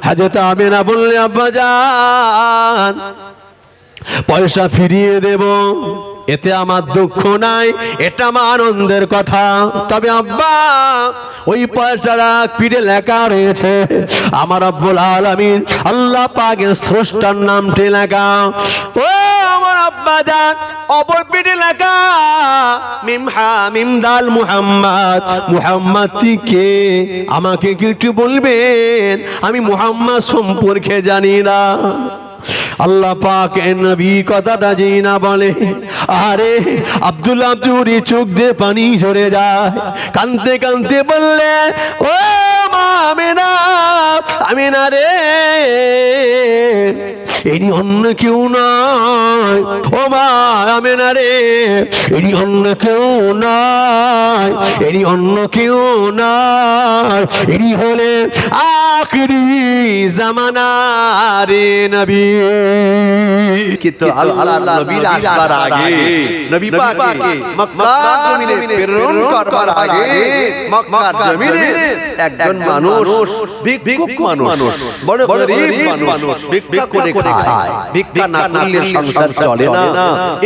হযরত আমিনা বললে আব্বাজান পয়সা ফিরিয়ে দেব, এতে আমার দুঃখ নাই, এটা আমার আনন্দের কথা। তবে আব্বা ওই পয়সাটা পিঠে লেখা রয়েছে আমার রব্বুল আলামিন আল্লাহ পাকের স্রষ্টার নামটি লেখা। ও আমার আব্বাজান অপর পিঠে লেখা মিম হা মিম দাল মুহাম্মদ। মুহাম্মদ কে? আমাকে কি একটু বলবেন? আমি মুহাম্মদ সম্পর্কে জানি না। আল্লাহ পাক নবী কথাটা যেই না বলে, আরে আব্দুল্লাহ চুরি চোখ দিয়ে পানি ঝরে যায়, কাঁদতে কাঁদতে বললে ও মা আমিনা, আমিনা রে এনি অন্য কেউ নয়, ও মা আমিনা রে এনি অন্য কেউ নয়, এনি অন্য কেউ নয়, এনি হলে আখিরি জামানার নবী। কিন্তু আল্লাহর নবীর আসবার আগে, নবী পাককে মক্কার জমিনে প্রেরণ করবার আগে মক্কার জমিনে একজন মানুষ, ভিক্ষুক মানুষ, বড় গরীব মানুষ ভিক্ষা করে খায়। ভিক্ষা না করলে সংসার চলে না,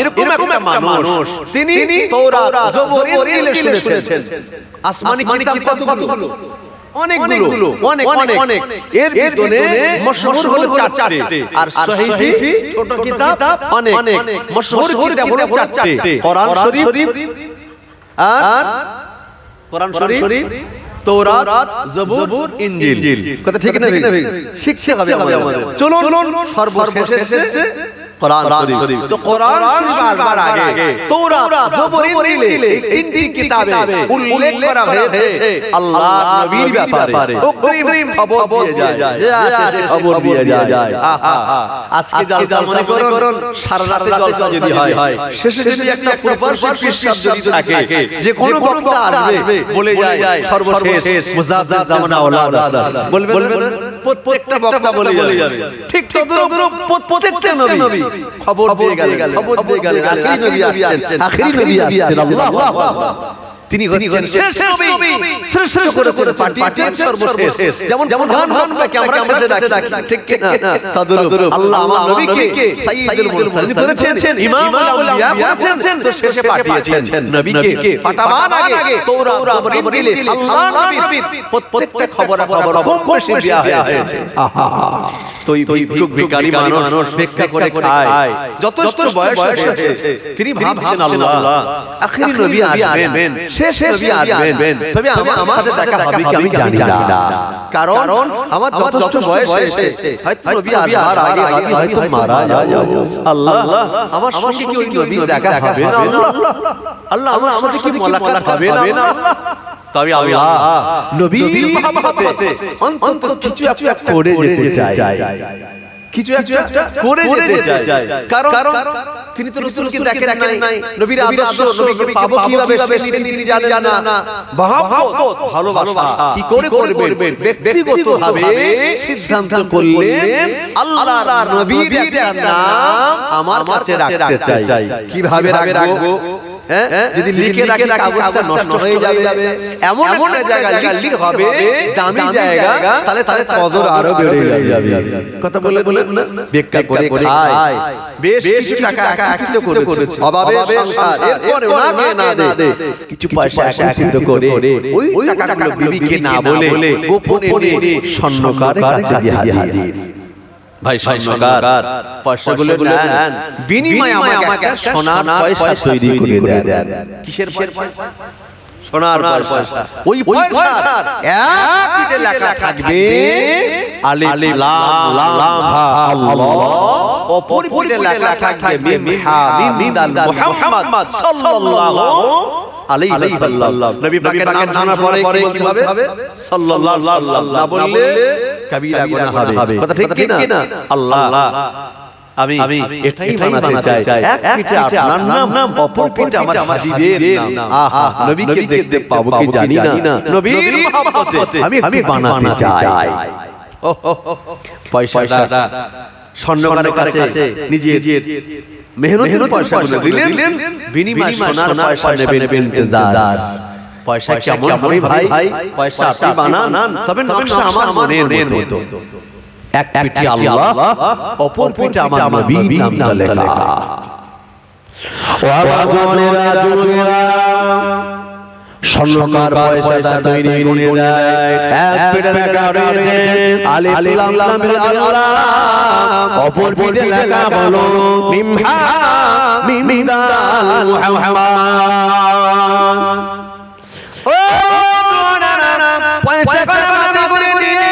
এরকম একটা মানুষ। তিনি তাওরাত জবুর ইনজিল শুনেছেন, আসমানি কিতাবগুলো অনেকগুলো, অনেক অনেক, এর ভিতরে মশহুর হলো চারটি, আর সহিহ ছোট কিতাব অনেক, মশহুর কিতাব হলো চারটি, কোরআন শরীফ আর কোরআন শরীফ, তাওরাত, জবুর, ইনজিল। কথা ঠিক না? শিখতে হবে আমাদের। চলুন সর্বশেষে কোরআন শরীফ। তো কোরআন শরীফ আসবার আগে তাওরাত, জবুর, ইনজিল এই তিনটি কিতাবে উল্লেখ করা হয়েছে আল্লাহর নবীর ব্যাপারে। অগ্রিম খবর দিয়ে যায়, যে আসে খবর দিয়ে যায়। আজকে জলসা মনে করুন, সারা রাতে জলসা যদি হয়, শেষে যদি একটা প্রপারশিপ পেশাব যদি থাকে, যে কোন বক্তা আসবে বলে যায় সর্বশেষ মুজাদ্দিদ জামানা আওলাদ বলবেন, প্রত্যেকটা বক্তা বলে যাবে। ঠিক তদ্রূপ প্রত্যেকটা নবী খবর দিয়ে গেলেন, আখিরি নবী আসছেন, আল্লাহ তিনি হচ্ছেন শেষ নবী, শ্রেষ্ঠ করেছেন, পাঠিয়েছেন সর্বশেষ। যেমন ধানকে আমরা শেষে রাখি, ঠিক না? তদ্রূপ আল্লাহ আমার নবীকে সাইয়্যিদুল মুরসালিন করেছেন, ইমামুল আউলিয়া করেছেন, তো শেষে পাঠিয়েছেন নবীকে। পাঠাবার আগে তাওরাত, ইনজিল আল্লাহ নবীর প্রত্যেকটা খবর কম বেশি দেয়া হয়েছে। তো এই ভিখারি মানুষ ভিক্ষা করে খায়, যথেষ্ট বয়স হয়েছে, তিনি ভাবছেন আল্লাহ আখিরি নবী আসবেন, শেষ নবী আসবেন, তবে আমার সাথে দেখা হবে কি আমি জানি না, কারণ আমার যথেষ্ট বয়স হয়েছে, হয়তো নবী আসবার আগে আমি হয়তো মারা যাব। আল্লাহ আমার সঙ্গে কি ওই নবী দেখা হবে না? আল্লাহ আমার সাথে কি মোলাকাত হবে না? তবে আল্লাহ নবীর মহব্বতে অন্তত কিছু একটা করে যেতে চায়, কিছু একটা করে যেতে চায়, কারণ তিনি তো রাসূলকে দেখেন নাই, নবীর আদর্শ, নবীকে পাবো কিভাবে তিনি জানেন না। মহব্বত, ভালোবাসা কি করে করবেন ব্যক্তিগতভাবে সিদ্ধান্ত করলেন আল্লাহর নবীর একটা নাম আমার কাছে রাখতে চাই। কিভাবে রাখবো? যদি লিখে রাখি কাগজটা নষ্ট হয়ে যাবে, এমন একটা জায়গা লিখতে হবে, দামি জায়গা, তাহলে কদর আরো বেড়ে যাবে। কথা বলে না, ভিক্ষা করে খায়, বেশ কিছু টাকা একত্রিত করেছে, অভাবে সংসার, এরপরে ওনাকে না দে কিছু পয়সা একত্রিত করে ওই টাকাগুলো বিবিকে না বলে গোপনে স্বর্ণকার কাছে দিয়ে ভাই স্বর্ণকার পয়সাগুলো নেন, বিনিময়ে আমাকে সোনার পয়সা তৈরি করে দেন। কিসের পয়সা? সোনার পয়সা। ওই পয়সার এক পিঠে লেখা থাকবে আলিফ লাম হা আল্লাহ, অপর পিঠে লেখা থাকবে মিম হা মিম দাল মুহাম্মদ সাল্লাল্লাহু আলাইহি ওয়াসাল্লাম। নবী পাকের নাম জানার পরে কি বলতে হবে? সাল্লাল্লাহু আলাইহি ওয়াসাল্লাম। না বললে কবিরা গুনাহ হবে। কথা ঠিক কি না? আল্লাহ আমি এটাই বানাতে চাই, এক পিঠে আপনার নাম, অপর পিঠে আমার হাবিবের নাম। আহা, নবীকে দেখতে পাবো কি জানি না, নবীর মহব্বতে আমি বানাতে চাই। পয়সাটা স্বর্ণকারের কাছে নিজের মেহনতের পয়সাগুলো দিলেন, বিনিময়ে সোনার পয়সা নেবেন ইন্তজার। পয়সা কেমন হবে ভাই? পয়সা আপনি বানান, তবে নকশা আমার মনের মতো। এক পিঠে আল্লাহ, অপর পিঠে আমার নবী নামটা লেখা। ও বাবারা যুবকেরা, স্বর্ণকার পয়সাটা তৈরি করে দেয়, এক পিঠে লেখা রয়েছে আলিফ লাম মিম আল্লাহ, অপর পিঠে লেখা হলো মিম হা মিম দাল মুহাম্মদ। ও পয়সা করে দিয়ে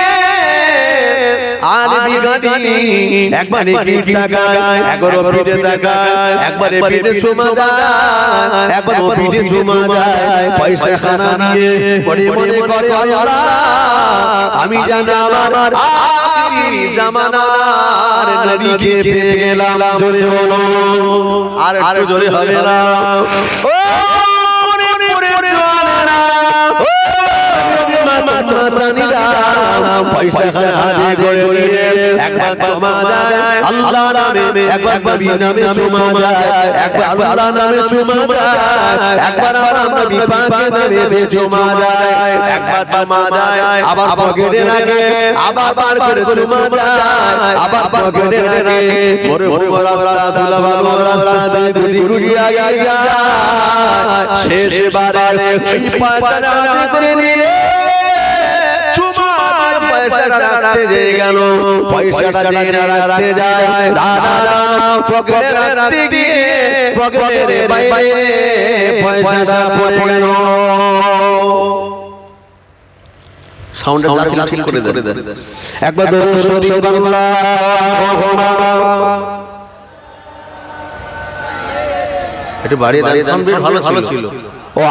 আলিফ গাড়ি একবারে কি টাকায়, একবারে পিঠে টাকায়, একবারে পিঠে চুমা দেয়, একবারে পিঠে চুমা দেয়, পয়সা খানা দিয়ে মনে মনে করে আল্লাহ আমি জানি আমার আখিরি জামানার নবীকে পেয়ে গেলাম। জোরে বলো, আর একটু জোরে হবে না। ও পয়সা খানা করে একবার চুমা দেয় আল্লাহ নামে, একবার নবী নামে চুমা দেয়, একবার আল্লাহ নামে চুমা দেয়, একবার আমার নবী পাকের নামে চুমা দেয়, একবার চুমা দেয় আবার পকেটে রাখে, আবার বার করে চুমা দেয়, আবার পকেটে রাখে। ওরে ওরে রাস্তা ধুলা রাস্তা দিয়ে দুটি গুড়িয়া যায়, শেষ বারে এই পয়সাটা করে নিয়ে পয়সাটা রাখতে যে গেল, পয়সাটা নিয়ে রাখতে যায়, দাদা পকেটে রাখতে গিয়ে পকেটের বাইরে পয়সাটা পড়ে গেল। সাউন্ডটা লাথি করে দেন একবার দরুদ শরীফ বাংলা। একটু বাড়িয়ে দাঁড়িয়ে সাউন্ড ভালো ছিল। ও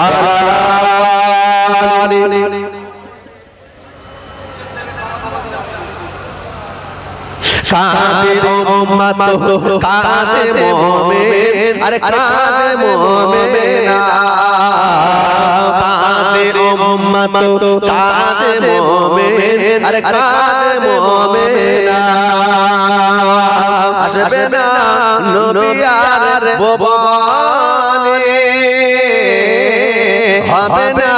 কাঁদে উম্মত কাঁদে মুমিন, আরে কাঁদে মুমিনা, কাঁদে উম্মত কাঁদে মুমিন, আরে কাঁদে মুমিনা, আসবে না নবী আর ভুবনে, হবে না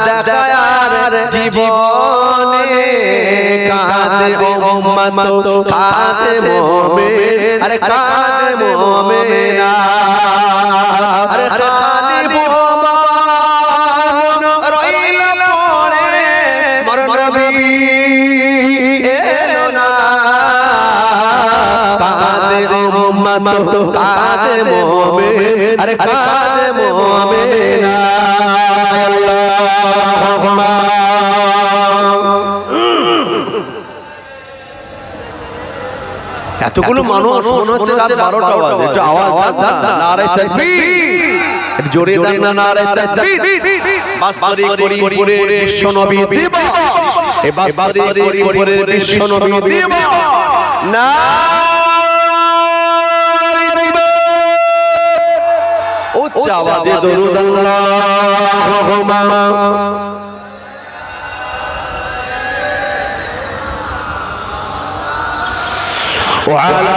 দেখা আর জীবনে, কাঁদে উম্মত কাঁদে মুমিন, আরে কাঁদে মুমিনা, আরে খালি ভুবন রইল পড়ে মর নবী এলো না, কাঁদে উম্মত কাঁদে মুমিন, আরে কাঁদে মুমিনা। এতগুলো মানুষ মনে হচ্ছে রাত 12টা বাজে, একটু আওয়াজ দাও না, নারে তাকবীর, জোরে দাও না, নারে তাকবীর। বাসরি করিমপুরে বিশ্ব নবী দিবস, এ বাসরি করিমপুরে বিশ্ব নবী দিবস, নারে তাকবীর, উচ্চ আওয়াজে দরুদ আল্লাহুম্মা وعلى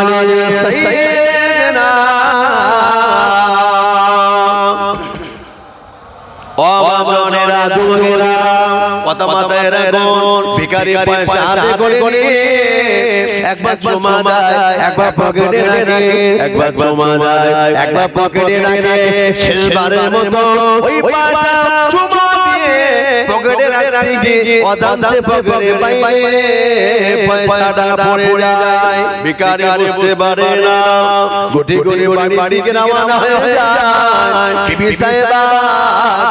آل سيدنا। ও বাবারা যুবকেরা, কথা মাথায় রাখুন, ভিখারি পয়সা হাতে করে একবার চুমা দেয়, একবার পকেটে রাখে, একবার চুমা দেয়, একবার পকেটে রাখে, শেষবারের মতো ওই পয়সা চুমা দিয়ে পকেটে রাখতে গিয়ে অজান্তে পকেটে বাইরে পয়সাটা পড়ে যায়, ভিখারি বুঝতে পারে না, গুটি গুটি বাড়িতে রওনা হয়ে যায়, বিবি সাহেবা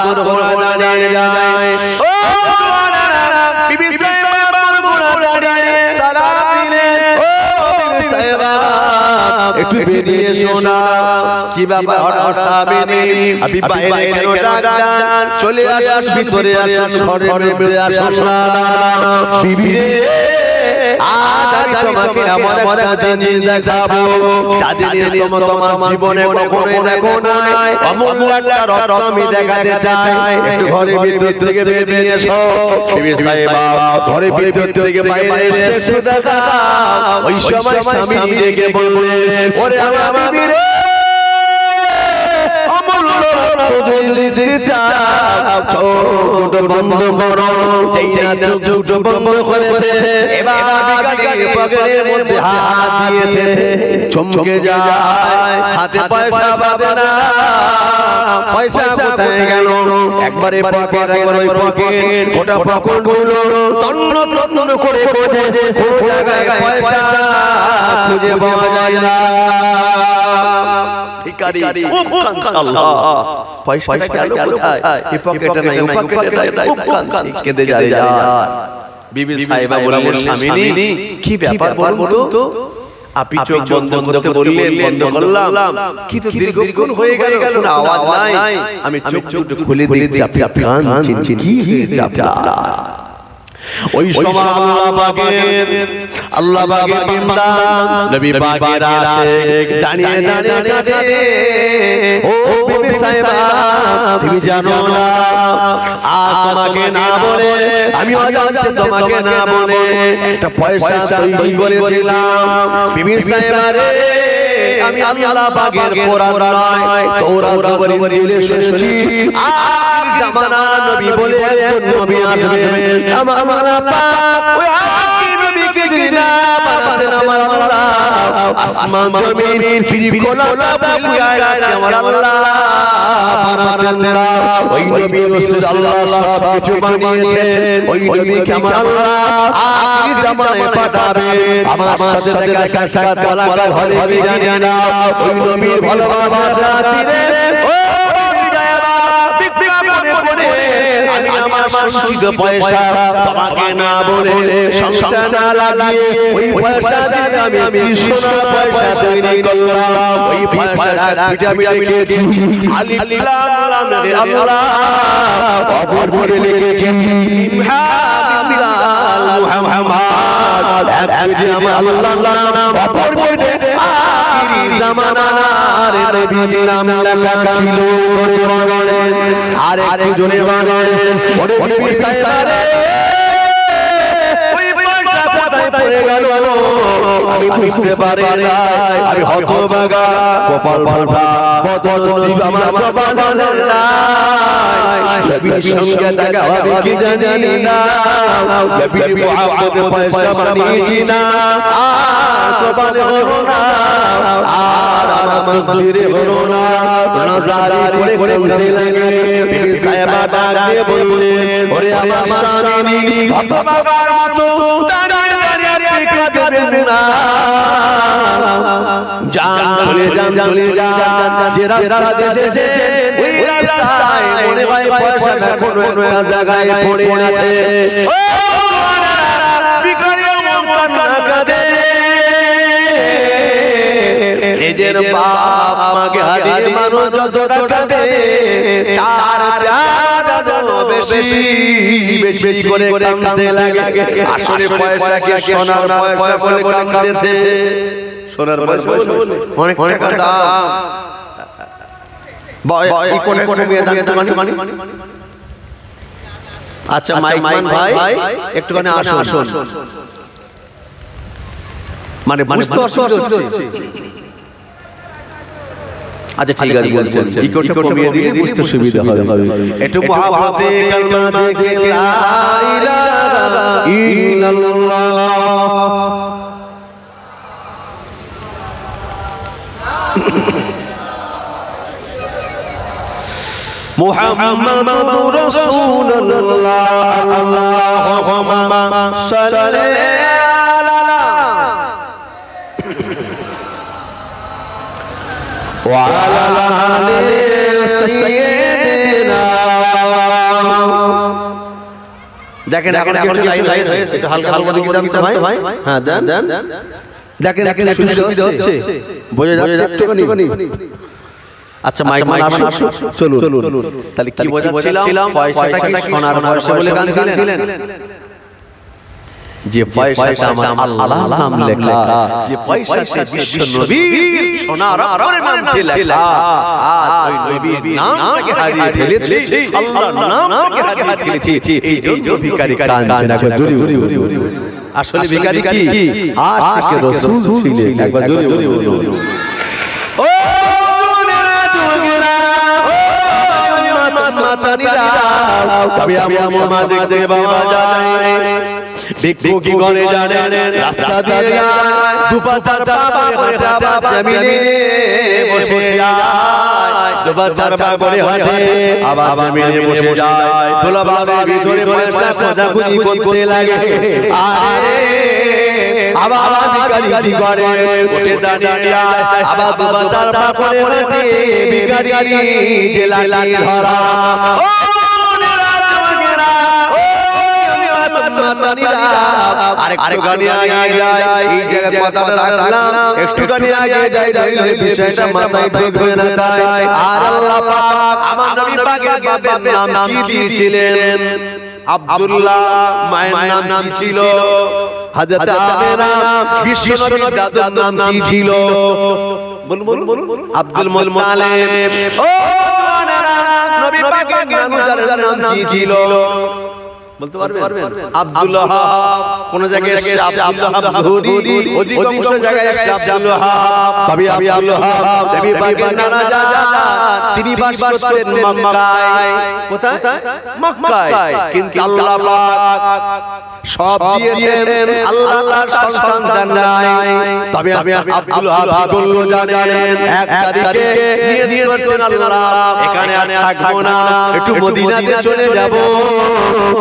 দুর্ঘটনা দাঁড়িয়ে যায়। ও বিবি সাহেবা দুর্ঘটনা দাঁড়িয়ে সালাম দিলেন, ও বিবি সাহেবা একটু বেরিয়ে শোনা, কি বাবা হঠাৎ সামনে আপনি বাইরে কেন ডাকছেন, চলে আসুন, ভিতরে আসুন, ঘরের ভিতরে আসুন না, বিবি রে আজ আমি তোমাকে আমার একটা জিনিস দেখাবো, যা জিনিস তোমার জীবনে কখনো দেখো নাই, অমূল্য একটা রত্ন আমি দেখাতে চাই, একটু ঘরের ভিতর থেকে বেরিয়ে এসো। বিবি সাহেবা ঘরের ভিতর থেকে বাইরে এসে একটু দেখাও। ওই সময় স্বামী ডেকে বললেন, ওরে আমার বিবি রে, অমূল্য রত্ন দিতে চাও, ছোট বন্ধ করো, যেই না ছোট বন্ধ করেছে, এবার পকেটের মধ্যে হাত দিয়েছে, চমকে যায়, হাতে পয়সা পাবে না, পয়সা কোথায় গেল? একবারে পকেট, একবার ওই পকেট, গোটা পকেটগুলো তন্ন তন্ন করে খোঁজে, কোন জায়গায় পয়সা খুঁজে পাওয়া যায় না। ভিখারি খুব কাঁদছে, আল্লাহ পয়সাটা গেল কোথায়? এই পকেটে নাই, ও পকেটে নাই, খুব কাঁদছে, কেঁদে যায়। বিবি সাহেবা বললেন, স্বামী কি ব্যাপার বলুন তো? আপনি চোখ বন্ধ করতে বললেন, বন্ধ করলাম, কিন্তু দীর্ঘক্ষণ হয়ে গেল, কোনো আওয়াজ নাই। আমি চোখ দুটো খুলে দিয়েছি, আপনি কাঁদছেন, কি হয়েছে আপনার? ওই সময় আল্লাহ পাকের বান্দা নবী পাকের আশিক দাঁড়িয়ে দাঁড়িয়ে কাঁদে। ও বিবি সাহেবা, তুমি জানো না, আজ তোমাকে না বলে, আমি অজান্তে তোমাকে না বলে একটা পয়সা তৈরি করেছিলাম। বিবি সাহেবা রে, আমি আল্লাহ পাকের কোরআন নয়, তওরাত বলে এসেছি। আর জামানা নবী বলে একজন নবী আসবেন, আমার পাক ওই আখির নবীকে দিনা বানাতেন আমার আল্লাহ। আসমান জমিন পৃথিবীগুলো বুঝায় আমার আল্লাহ বানাতেন না। ওই নবী রাসূল আল্লাহ সব কিছু বানিয়েছেন, ওই নবীকে আমার আল্লাহ আখির জামানায় পাঠাবেন। আমার সাথে দেখা সাক্ষাৎ বলা ঘরে বিরিয়ানি না, ওই নবীর ভালোবাসা দিলে আমি আমার সঞ্চিত পয়সা তোমাকে না বলে, সংসার না লাগিয়ে ওই পয়সা দিয়ে আমি সোনার পয়সা তৈরি করলাম। ওই পয়সাটা পিটা মিলিয়েছি, আলিফ লাম রে আল্লাহ, অপর পরে লিখেছি মুহাম্মদ। একদিন আমার আল্লাহর নাম, অপর পরে আখির জামানার নবীর নাম লেখা ছিল। আর একজনে বলেন, ওরে বিবি সাহেবা রে, ওই পয়সা কোথায় পড়ে গেল আমি বুঝতে পারি না। আমি হতভাগা, কপাল ফাটা, বদনসিব আমার কপালের নাই। নবীর সঙ্গে দেখা হবে কি জানি না, নবীর মুহাব্বতে পয়সা বানিয়েছি না, আর কপালে হলো না, আর আমার মন্দিরে হলো না। নাজারি করে কাঁদতে লাগলেন। বিবি সাহেবা ডাকে বললেন, ওরে আমার স্বামী, হতভাগার মতো দাঁড়িয়ে দাঁড়িয়ে কাঁদবেন না, যান চলে যান, চলে যান, যে রাস্তা এসেছে ওই রাস্তায় মনে হয় পয়সাটা কোনো একটা জায়গায় পড়ে আছে। ও ভিখারি মন কাঁদে, নিজের বাপ আমাকে হারিয়ে মানুষ যতটা কাঁদে, তার চাঁদ বেশি বেশি করে কাঁদতে লাগে। আসলে পয়সা কি সোনার পয়সা বলে কাঁদতেছে? সোনার পয়সা বলে অনেক টাকা দাম। আচ্ছা মাইকমান ভাই, একটুখানি আসুন। মানে বুঝতে অসুবিধা হচ্ছে? আচ্ছা ঠিক আছে, বলছেন ইকোটা কমিয়ে দিলে বুঝতে সুবিধা হবে। একটু মহাভারতে কালমা থেকে লা ইলাহা ইল্লাল্লাহ, মুহাম্মাদুর রাসূলুল্লাহ, আল্লাহুম্মা সাল্লি وعلى آل سيدنا। দেখেন এখন কি লাইন হয়েছে? একটু হালকা হালকা দিকে দেন তো ভাই। হ্যাঁ দেন। দেখেন একটু সুবিধা হচ্ছে, বোঝা যাচ্ছে কোনি? আচ্ছা মাইক আসুন, চলুন। তাহলে কি বোঝাচ্ছিলাম? পয়সাটা কি সোনার পয়সা বলে গান ছিলেন? যে পয়সাটা আমার আল্লাহর নাম লেখা, যে পয়সাটা বিশ্ব নবীর সোনার নামে লেখা, আর ওই নবীর নামকে হারিয়ে ফেলেছে, আল্লাহর নামকে হারিয়ে ফেলেছে। এই জন্য ভিখারি কাঁদছে না। জোরে জোরে। আসলে ভিখারি কি? আশিকে রাসূল ছিলেন। একবার জোরে জোরে বলুন। ও মাতানিরা তবে আমি আমার দেখতে বাবা জানাই ভিক্ষু কি করে জানেন রাস্তা দিয়ে যায় দুপা চার পা করে হাঁটা জমিনে বসে যায় দুপা চার পা করে হাঁটে আবার জমিনে বসে যায় গোলাবাগের ভিতরে পয়সা খোঁজাখুঁজি করতে লাগে আরে আবার ভিখারি করে উঠে দাঁড়িয়ে যায় আবার দুপা চার পা করে হাঁটে ভিখারি যে লাগে ধরা আরেকটুখানি আগে যায় এই জায়গায় কথাটা রাখলাম একটুখানি আগে যায় তাইলে বিষয়টা মাথায় ঢুকবে না তাই আর আল্লাহ পাক আমার নবী পাকের বাপের নাম কি দিয়েছিলেন আব্দুল্লাহ মায়ের নাম ছিল হযরত আমেনা বিশ্বনবীর দাদুর নাম কি ছিল বলুন আব্দুল মুত্তালিব ও নবী পাকের নানুজার নাম কি ছিল বলতে পারবেন আব্দুল্লাহ কোন জায়গায় আব্দুল্লাহ জুহুরি অধিকাংশ জায়গায় আব্দুল্লাহ তবে আব্দুল্লাহ নবী পাকের নানা জান তিনি বাস করতেন মক্কায় কোথায় মক্কায় কিন্তু আল্লাহ পাক সব দিয়েছেন আল্লাহর সন্তান দেন নাই তবে আব্দুল্লাহ কি করলো জানেন এক তারিখে নিয়ে করছেন আল্লাহ এখানে আর থাকবো না একটু মদিনাতে চলে যাব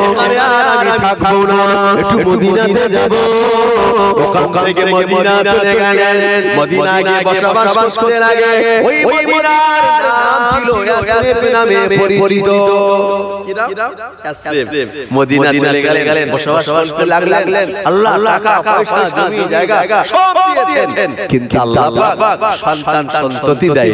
এখানে আর আমি থাকবো না একটু মদিনাতে যাব ওখান থেকে মদিনা চলে গেলেন মদিনা গিয়ে বসবাস করতে লাগে ওই মদিনার নাম ছিল ইয়াসরিব নামে পরিচিত কি নাম ইয়াসরিব মদিনা চলে গেলেন বসবাস করতে লাগলেন আল্লাহ টাকা পয়সা জমি জায়গা সব দিয়েছেন কিন্তু আল্লাহ পাক সন্তান সন্ততি দেয়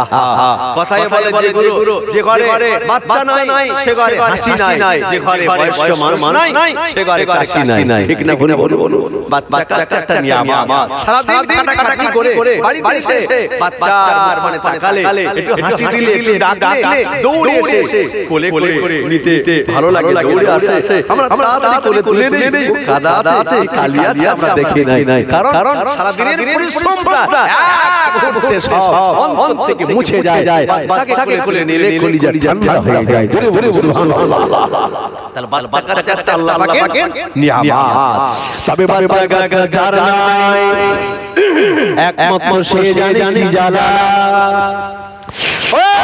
আহা কথায় বলে যে গুরু যে ঘরে বাচ্চা নাই সে ঘরে হাসি নাই যে ঘরে বয়স্ক মানুষ নাই সে ঘরে কাশি নাই ঠিক না বলুন বাচ্চা কাচ্চাটা নিয়ামত সারা দিন কাটাকাটি করে বাড়ি এসে বাচ্চার মানে তাকালে একটু হাসি দিলে একটু ডাকলে দৌড়ে এসে কোলে করে নিতে ভালো লাগে দৌড়ে আসে আমরা তাড়াতাড়ি কোলে তুলে নেই কাদা আছে কালি আছে আমরা দেখি নাই কারণ সারা দিনের পরিশ্রমটা এক মুহূর্তে সব অন্তর থেকে মুছে যায় বাচ্চাকে কোলে নিলে কলিজা ঠান্ডা হয়ে যায় জোরে সুবহানাল্লাহ তাহলে বাচ্চা কাচ্চা আল্লাহ পাকের নিয়ামত তবে বাচ্চা যার নাই একমাত্র সে জানে জ্বালা ও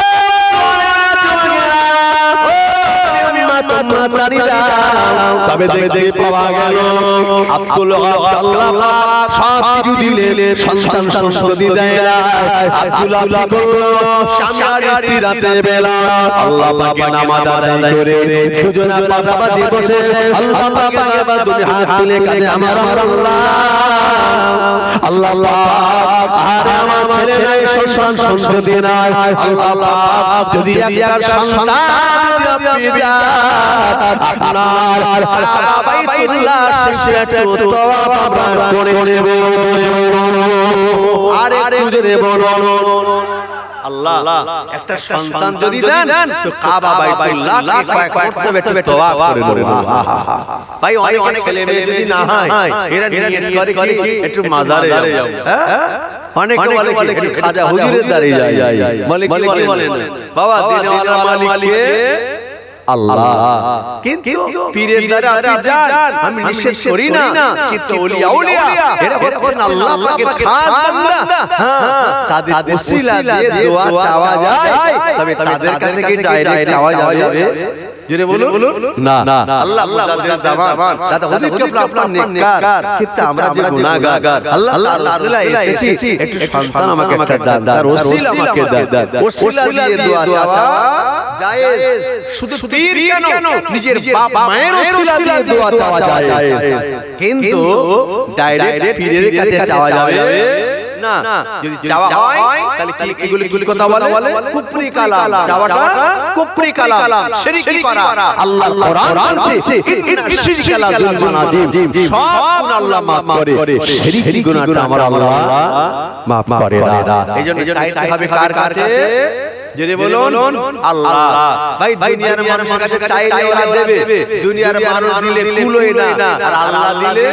তবে দেখতে পাওয়া গেল আব্দুল্লাহ আল্লাহ পাক সব কিছু দিলেন সন্তান সন্ততি দেয় আব্দুল্লাহ করলো স্বামীর স্ত্রী রাতে বেলা আল্লাহ পাকের নামাজ আদায় করে সুজনা পাশাপাশি বসে আল্লাহ পাকের ইবাদতে হাত তুলে কাঁদে আমার আল্লাহ পাক আর আমার ছেলে নাই সন্তান সন্ততি নাই আল্লাহ পাক যদি একটা সন্তান আপনি দেন আপনার বাইতুল্লাহ শিরকে তওয়াব আমরা করে নেব আরে জোরে বলুন আল্লাহ একটা সন্তান যদি দেন তো কাবা বাইতুল্লাহ কয়েক মর্তবা তওয়াব করে নেব ভাই অনেক ছেলে মেয়ে যদি না হয় এরা নিয়ত করে কি একটু মাজারে যাব অনেক বলে কি খাজা হুজুরের দাঁড়িয়ে যায় মালিক বলে বাবা দিনওয়ালা মালিককে আল্লাহ কিন্তু পীরের দ্বারা আপনি যান আমি নিষেধ করি না কিন্তু আউলিয়া এরা হচ্ছেন আল্লাহ পাকের খাস বান্দা তাদের ওসিলা দিয়ে দোয়া চাওয়া যায় তবে তাদের কাছে কি ডাইরেক্ট চাওয়া যাবে জোরে বলুন না আল্লাহ মুজাদ্দিদ জামান দাদা হুজুর কে আপনার নেককার কিন্তু আমরা যে গুনাহগার আল্লাহ রাসূল এসেছি একটু সন্তান আমাকে একটা দান তার ওসিলা আমাকে দান ওসিলা দিয়ে দোয়া চাওয়া জায়েজ শুধু পীর কেন নিজের বাপ মায়ের ওসিলা দিয়ে দোয়া চাওয়া জায়েজ কিন্তু ডাইরেক্ট পীরের কাছে চাওয়া যাবে না যদি চাওয়া হয় তাহলে কি এগুলি কথা বলে কুফরি কালাম চাওয়াটা কুফরি কালাম শিরকি করা আল্লাহ কোরআন সে ইন্না শিরকা লা যুলমুন আযীম সব গুনাহ আল্লাহ maaf করে শিরকি গুনাহটা আমার আল্লাহ maaf করে না এইজন্য চাইতে হবে কার কাছে যদি বলুন আল্লাহ ভাই দুনিয়ার মানুষের কাছে চাইলে ওরা দেবে দুনিয়ার মানুষ দিলে কুলোয় না আর আল্লাহ দিলে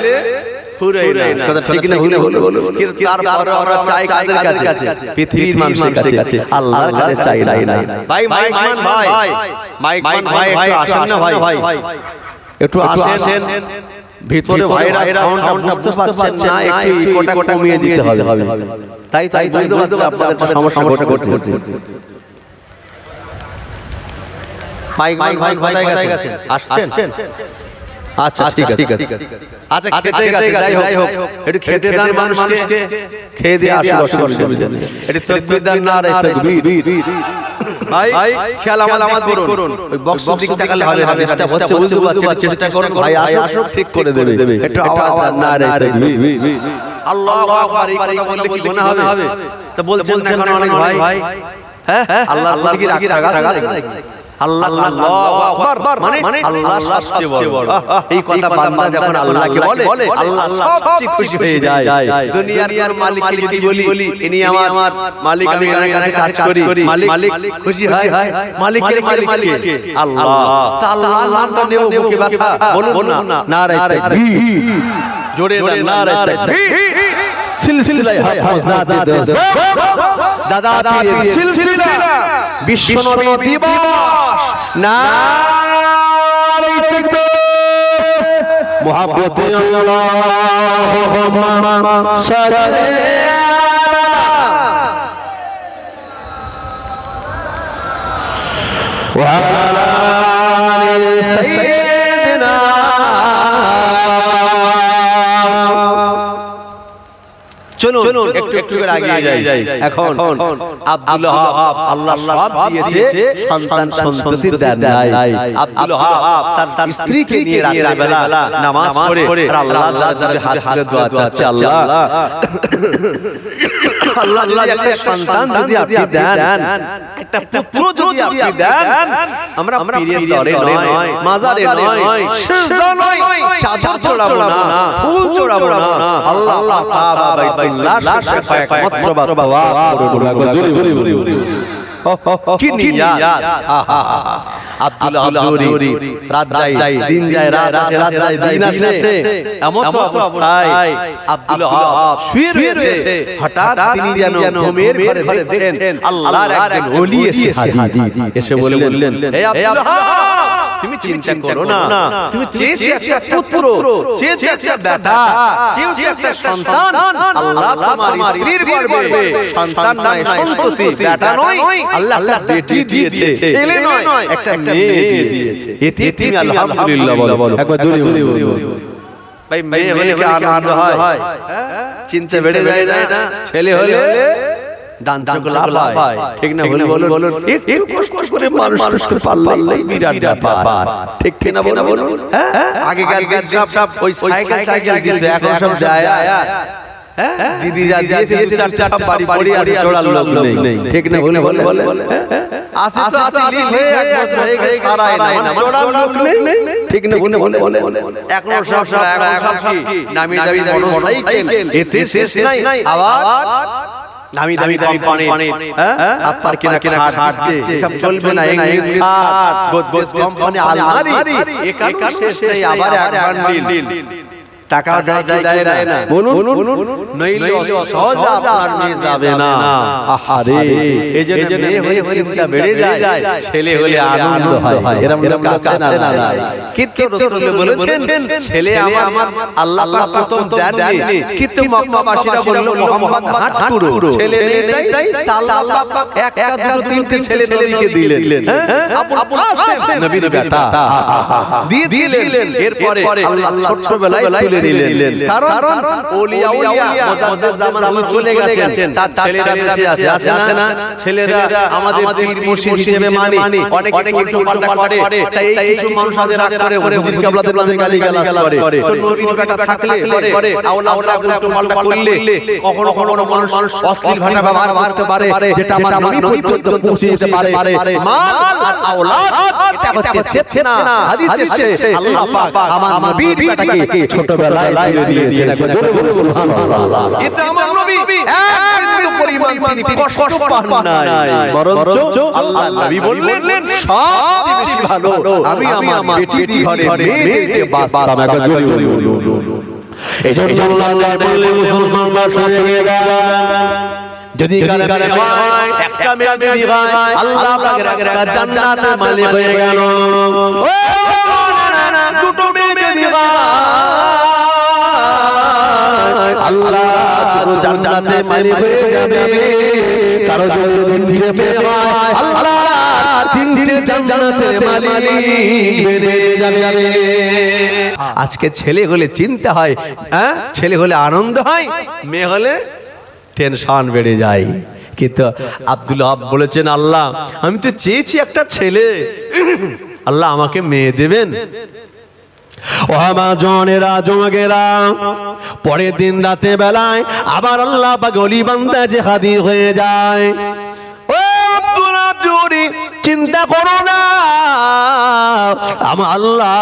ফুরাই না। কথা ঠিক না ভুল বলো? কিন্তু তারপরে আমরা চাই কাদের কাছে? পৃথিবীর মানুষের কাছে, আল্লাহর কাছে চাই না। ভাই মাইকমান ভাই একটু আসেন না ভাই, একটু আসেন। ভিতরে ভাইরা সাউন্ডটা বুঝতে পারছেন না, একটু ইকোটা কমিয়ে দিতে হবে। তাই বুঝতে পারছেন আপনাদের সমস্যা ঘটছে। মাইক কোথায় গেছে? আসছেন? আচ্ছা ঠিক আছে। আচ্ছা খেতে গেছে, যাই হোক একটু খেতে দেন মানুষকে, খেয়ে দিয়ে আসুন, অসুবিধা নেই। একটু তাকবীর দেন, না রে তাকবীর। ভাই খেয়াল আমার করুন, ওই বক্স দিকে তাকালে হবে না, চেষ্টা হচ্ছে, বুঝতে পারছেন, চেষ্টা করুন ভাই আসুক, ঠিক করে দেবে। একটু আওয়াজ দেন, না রে তাকবীর। আল্লাহু আকবার। এই কথা বললে কি গুনাহ হবে? তো বলছেন না কেন অনেক ভাই? হ্যাঁ আল্লাহর দিকে রাগ আছে নাকি? আল্লাহু আকবার মানে আল্লাহ সবচেয়ে বড়। এই কথা বান্দা যখন আল্লাহকে বলে, আল্লাহ সবচেয়ে খুশি হয়ে যায়। দুনিয়ার মালিককে যদি বলি ইনি আমার মালিক, আমি এখানে কাজ করি, মালিক খুশি হয়। মালিকের মালিক কে? আল্লাহ। তা আল্লাহর নামটা নেব মুখে ব্যথা, বলুন না, নারে তাকবীর, জোরে নারে তাকবীর। সিলসিলায়ে হাফাজাতে দোজ দাদা পীরের সিলসিলা বিশ্বনবী দিবস, নারে তাকবীর। মুহাব্বতে আল্লাহুম্মা সাল্লি ওয়া আলা আলি সাইয়্যিদিনা। চলুন একটু করে এগিয়ে যাই। এখন আব্দুল ওয়াহাব আল্লাহ সব দিয়েছে, সন্তান সন্ততি দেন নাই। আব্দুল ওয়াহাব তার স্ত্রীকে নিয়ে রাতের বেলা নামাজ পড়ে আর আল্লাহর দরবারে হাত তুলে দোয়া চাচ্ছে, আল্লাহ একটা সন্তান যদি আপনি দেন, একটা পুত্র যদি আপনি দেন, আমরা পীরের দরে নয়, মাজারে নয়, সিজদা নয়, চাদর চড়াবো না, ফুল চড়াবো না, আল্লাহ কাবা বাইতুল্লাহ শরীফে একমাত্র বাবা করুন। কি নিয়াত! আব্দুল আজুরি রাত যায় দিন যায়, রাত যায় দিন আসে, এমন তো অবস্থায় আব্দুল ওয়াহাব শুয়ে রয়েছে। হঠাৎ তিনি যেন ঘুমের ঘরে দেখেন আল্লাহর একজন ওলি এসে বললেন, হে আব্দুল ওয়াহাব, তুমি চিন্তা করো না, তুমি চেয়েছো একটা পুত্র, চেয়েছো একটা বেটা, চেয়েছো একটা সন্তান, আল্লাহ তোমার স্ত্রীর গর্ভে সন্তান নয়, সন্ততি, বেটা নয়, আল্লাহ বেটি দিয়েছে, ছেলে নয়, একটা মেয়ে দিয়েছে। এতে তুমি আলহামদুলিল্লাহ বলো, একবার জোরে বলো। ভাই মেয়ে হলে কি আনন্দ হয়? চিন্তা বেড়ে যায় না? ছেলে হলে দান চোখ লাভ হয়, ঠিক না? বলুন একটু কষ্ট করে মানুষকে পারলেই বিরাট ব্যাপার, ঠিক না? বলুন আগেকার সব ওই সাইকেল দিতে, এখন সব যায় দিদি যা দিয়েছে চার বাড়ি আছে, চড়ার লোক নেই, ঠিক না? বলে আসে তো আতি হয়ে এক বছর হয়ে গেছে, সারায় না, চড়ার লোক নেই, ঠিক না? বলে এখন সব কি নামি দামি মোটরসাইকেল, এতে শেষ নাই। আবার নামি দামি কোম্পানি, আপনার কিনা খাটছে, সব চলবে না, ইংলিশ খাট, গোদরেজ কোম্পানি, আলমারি, এখানে শেষ নেই। আবার এক বান্ডিল টাকা দেয় না, বলুন নইলে সহজ আপনার নিয়ে যাবে না। আহারে, এজন্য মেয়ে হলে চিন্তা বেড়ে যায়, ছেলে হলে আনন্দ হয়। এরকম আছে না? কিন্তু রাসূল বলেছেন, ছেলে আমার আল্লাহ পাক প্রথম দেননি, কিন্তু মক্কাবাসীরা বলল মুহাম্মদ হাত পুরো, ছেলে নেই, আল্লাহ পাক একটা দুটো তিনটে ছেলে নবীকে দিলেন। আবুল কাসেম নবীর বেটা দিয়েছিলেন। এরপরে আল্লাহ ছোটবেলায় তুলে নিলেন, কারণ ওলিয়া মুজাদ্দিদ জামান চলে গেছেন, তার ছেলেরা বেঁচে আছে না? ছেলেরা আমাদের পীর মুর্শিদ হিসেবে মানি, অনেক উল্টো পাল্টা করে, তাই এই কিছু মানুষ আজ রাগ করে হুজুর কিবলাদের নামে গালিগালাজ করে। তো নবীর বেটা থাকলে পরে আওলাদরা উল্টো পাল্টা করলে কখনো মানুষ অশ্লীল ভাষা ব্যবহার করতে পারে, যেটা আমার নবী পর্যন্ত পৌঁছে যেতে পারে। মাল আর আওলাদ এটা হচ্ছে ফিতনা। হাদিসে আল্লাহ পাক আমার নবীর বেটাকে ছোটবেলায় তুলে দিয়েছেন। একবার জোরে বলুন সুবহানাল্লাহ। এটা আমার নবী এক পরিমাণ তিনি কষ্ট পান নাই, বরঞ্চ আল্লাহ নবী বললেন সবচেয়ে বেশি ভালো আমি আমার বেটি ঘরে মেয়ে দিতে বাঁচতাম। একবার জোরে বলুন। এই জন্য আল্লাহ বললে মুসলমান বাসা জেগে গেল যদি কারণে হয় একটা মেয়ে যদি হয় আল্লাহ পাকের একটা জান্নাতের মালিক হয়ে গেল ও না দুটো মেয়ে যদি হয় আল্লাহ পুরো জান্নাতের মালিক হয়ে যাবে কারো যদি তিনটে মেয়ে হয় আল্লাহ তিনটে জান্নাতের মালিক বেড়ে যাবে আজকে ছেলে হলে চিন্তা হয়, হ্যাঁ ছেলে হলে আনন্দ হয়, মেয়ে হলে টেনশন বেড়ে যায়। কিন্তু আব্দুল ওয়াহাব বলেছেন আল্লাহ আমি তো চেয়েছি একটা ছেলে, আল্লাহ আমাকে মেয়ে দেবেন। ও আমার জনেরা জমগেরা পরের দিন রাতে বেলায় আবার আল্লাহ পাক ওলি বান্দা যে হাজির হয়ে যায়। ও আব্দুল ওয়াহাব জুরি চিন্তা করো না, আমার আল্লাহ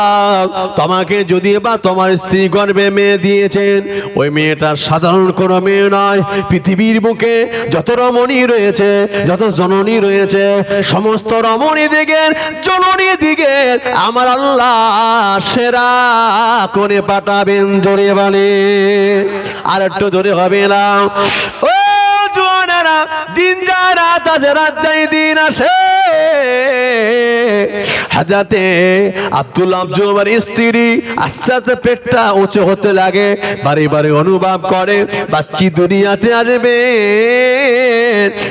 তোমাকে যদি বা তোমার স্ত্রী গর্ভে মেয়ে দিয়েছেন ওই মেয়েটার সাধারণ কোনো মেয়ে নয়, পৃথিবীর বুকে যত রমণী রয়েছে যত জননী রয়েছে সমস্ত রমণী দিকের জননী দিকের আমার আল্লাহ সেরা করে পাঠাবেন। জোরে বলে আর একটু জোরে হবে না। ও জোয়ানেরা দিন যায় রাত আসে রাত যায় দিন আসে হাজাতে আব্দুল আব্দুল স্ত্রী আস্তে আস্তে পেটটা উঁচু হতে লাগে, বারে বারে অনুভব করে বাচ্চি দুনিয়াতে আসবে,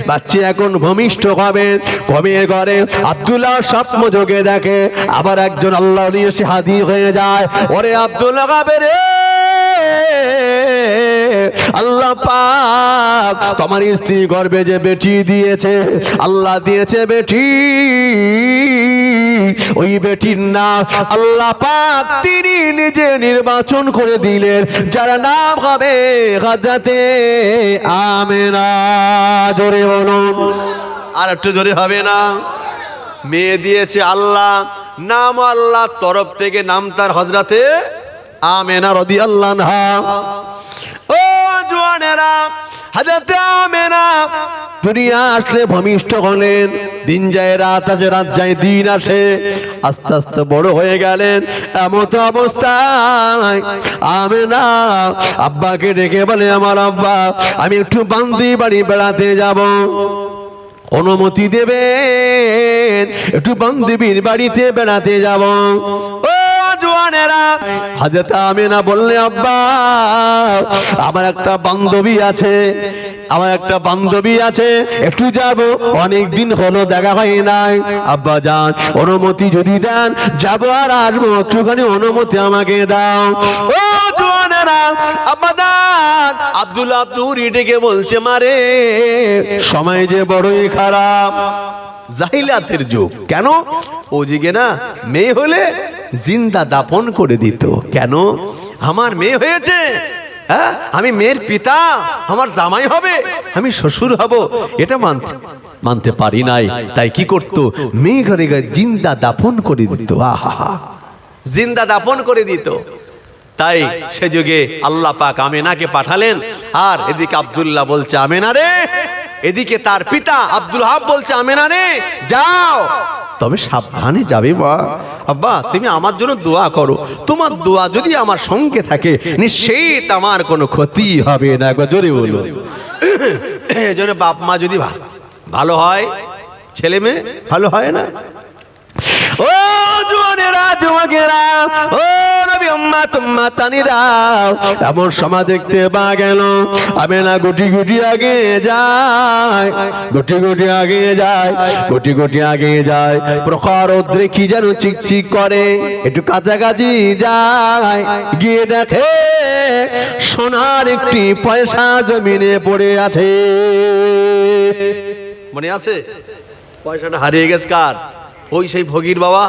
বাচ্চি এখন ভূমিষ্ঠ হবে। ঘুমিয়ে ঘরে আব্দুল্লাহ স্বপ্ন যোগে দেখে আবার একজন আল্লাহ নিয়ে এসে হাজির হয়ে যায়। ওরে আব্দুল্লাহ গাবে রে আল্লাহ পাক তোমার স্ত্রী গর্ভে যে বেটি দিয়েছে আল্লাহ দিয়েছে বেটি, ওই বেটির নাম আল্লাহ পাক তিনি নিজে নির্বাচন করে দিলেন যার নাম হবে হযরতে আমেনা। জোরে বলুন আর একটু জোরে হবে না। মেয়ে দিয়েছে আল্লাহ, নাম আল্লাহ তরফ থেকে, নাম তার হযরতে আমেনা রাদিয়াল্লাহু আনহা। ও জওয়ানেরা হযরতে আমেনা দুনিয়া আসলে ভূমিষ্ঠ হলেন, দিন যায় রাত আসে রাত যায় দিন আসে, আস্তে আস্তে বড় হয়ে গেলেন। এমত অবস্থায় আমেনা আব্বাকে ডেকে বলে আমার আব্বা আমি একটু বান্দি বাড়ি বেড়াতে যাব, অনুমতি দেবেন একটু বান্ধবীর বাড়িতে বেড়াতে যাব। ও জওয়ানেরা হযরত আমেনা বললে আব্বা আমার একটা বান্ধবী আছে, আমার একটা বান্ধবী আছে একটু যাব, অনেক দিন হলো দেখা হয় নাই। আব্বা যান অনুমতি যদি দেন যাব আর আসবো, একটুখানি অনুমতি আমাকে দাও। ও জওয়ানেরা আব্বা দান আব্দুল আব্দুর ডেকে বলছে মারে সময় যে বড়ই খারাপ, জাহিলাতের যুগ। কেন? ও যুগে না মেয়ে হলে জিন্দা দাফন করে দিত। কেন? আমার মেয়ে হয়েছে, হ্যাঁ আমি মেয়ের পিতা, আমার জামাই হবে, আমি শ্বশুর হব, এটা মানতে পারি নাই। তাই কি করতো মেয়ে ঘরে জিন্দা দাফন করে দিত। আহা জিন্দা দাফন করে দিত। তাই সে যুগে আল্লাহ পাক আমেনাকে পাঠালেন। আর এদিকে আব্দুল্লাহ বলছে আমেনা রে, এদিকে তার পিতা আব্দুল ওয়াহাব বলছে আমেনা রে যাও, তবে সাবধানে যাবে। বা আব্বা তুমি আমার জন্য দোয়া করো, তোমার দোয়া যদি আমার সঙ্গে থাকে নিশ্চিত আমার কোনো ক্ষতি হবে না। একবার জোরে বলো। এজন্য বাপ মা যদি ভালো হয় ছেলে মেয়ে ভালো হয় না। ও জওয়ানেরা জওয়াগেরা ও নবী উম্মত উম্মতানিরা এমন সময় দেখতে পা গেল আমেনা গুটি গুটি আগে যায়, গুটি গুটি আগে যায়, গুটি গুটি আগে যায়। প্রখর রৌদ্রে কি যেন চিকচিক করে, একটু কাছাকাছি যায়, গিয়ে দেখে সোনার একটি পয়সা জমিনে পড়ে আছে। মনে আছে পয়সাটা হারিয়ে গেছে কার? ওই সেই ভগীর বাবা।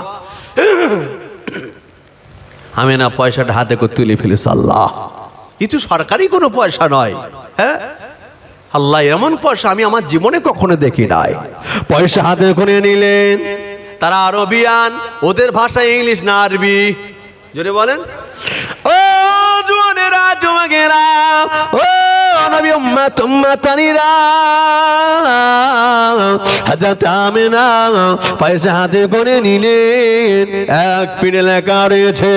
আমেনা পয়সাটা হাতে করে তুলে ফেলেছে। আল্লাহ কিছু সরকারি কোনো পয়সা নয়, হ্যাঁ আল্লাহ এমন পয়সা আমি আমার জীবনে কখনো দেখি নাই। পয়সা হাতে করে নিলেন। তারা আরবিয়ান, ওদের ভাষা ইংলিশ না আরবি। জোরে বলেন। ও জওয়ানেরা জওয়াগেরা ও নবী উম্মাতানিরা হযরত আমিনা পয়সা হাতে করে নিলেন। এক পিঠে লেখা রয়েছে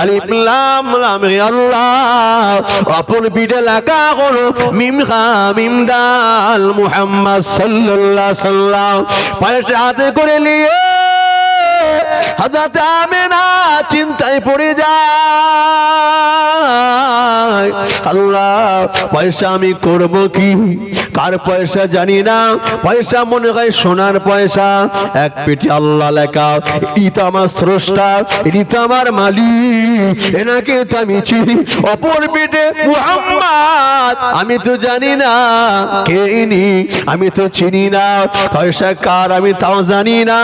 আলিফ লাম লাম আল্লাহ, অপর পিঠে লেখা হলো মিম হা মিম দাল মুহাম্মদ সাল্লাল্লাহু আলাইহি সাল্লাম। পয়সা হাতে করে নিয়ে হযরত আমিনা চিন্তায় পড়ে যায়, আল্লাহ পয়সা আমি করব কি, কার পয়সা জানি না, পয়সা মনে হয় সোনার পয়সা। এক পেটে আল্লাহ লেখা, ইনি তো আমার স্রষ্টা, ইনি তো আমার মালিক, এনাকে তো আমি চিনি। অপর পেটে মুহাম্মদ, আমি তো জানি না কে ইনি, আমি তো চিনি না, পয়সা কার আমি তাও জানি না।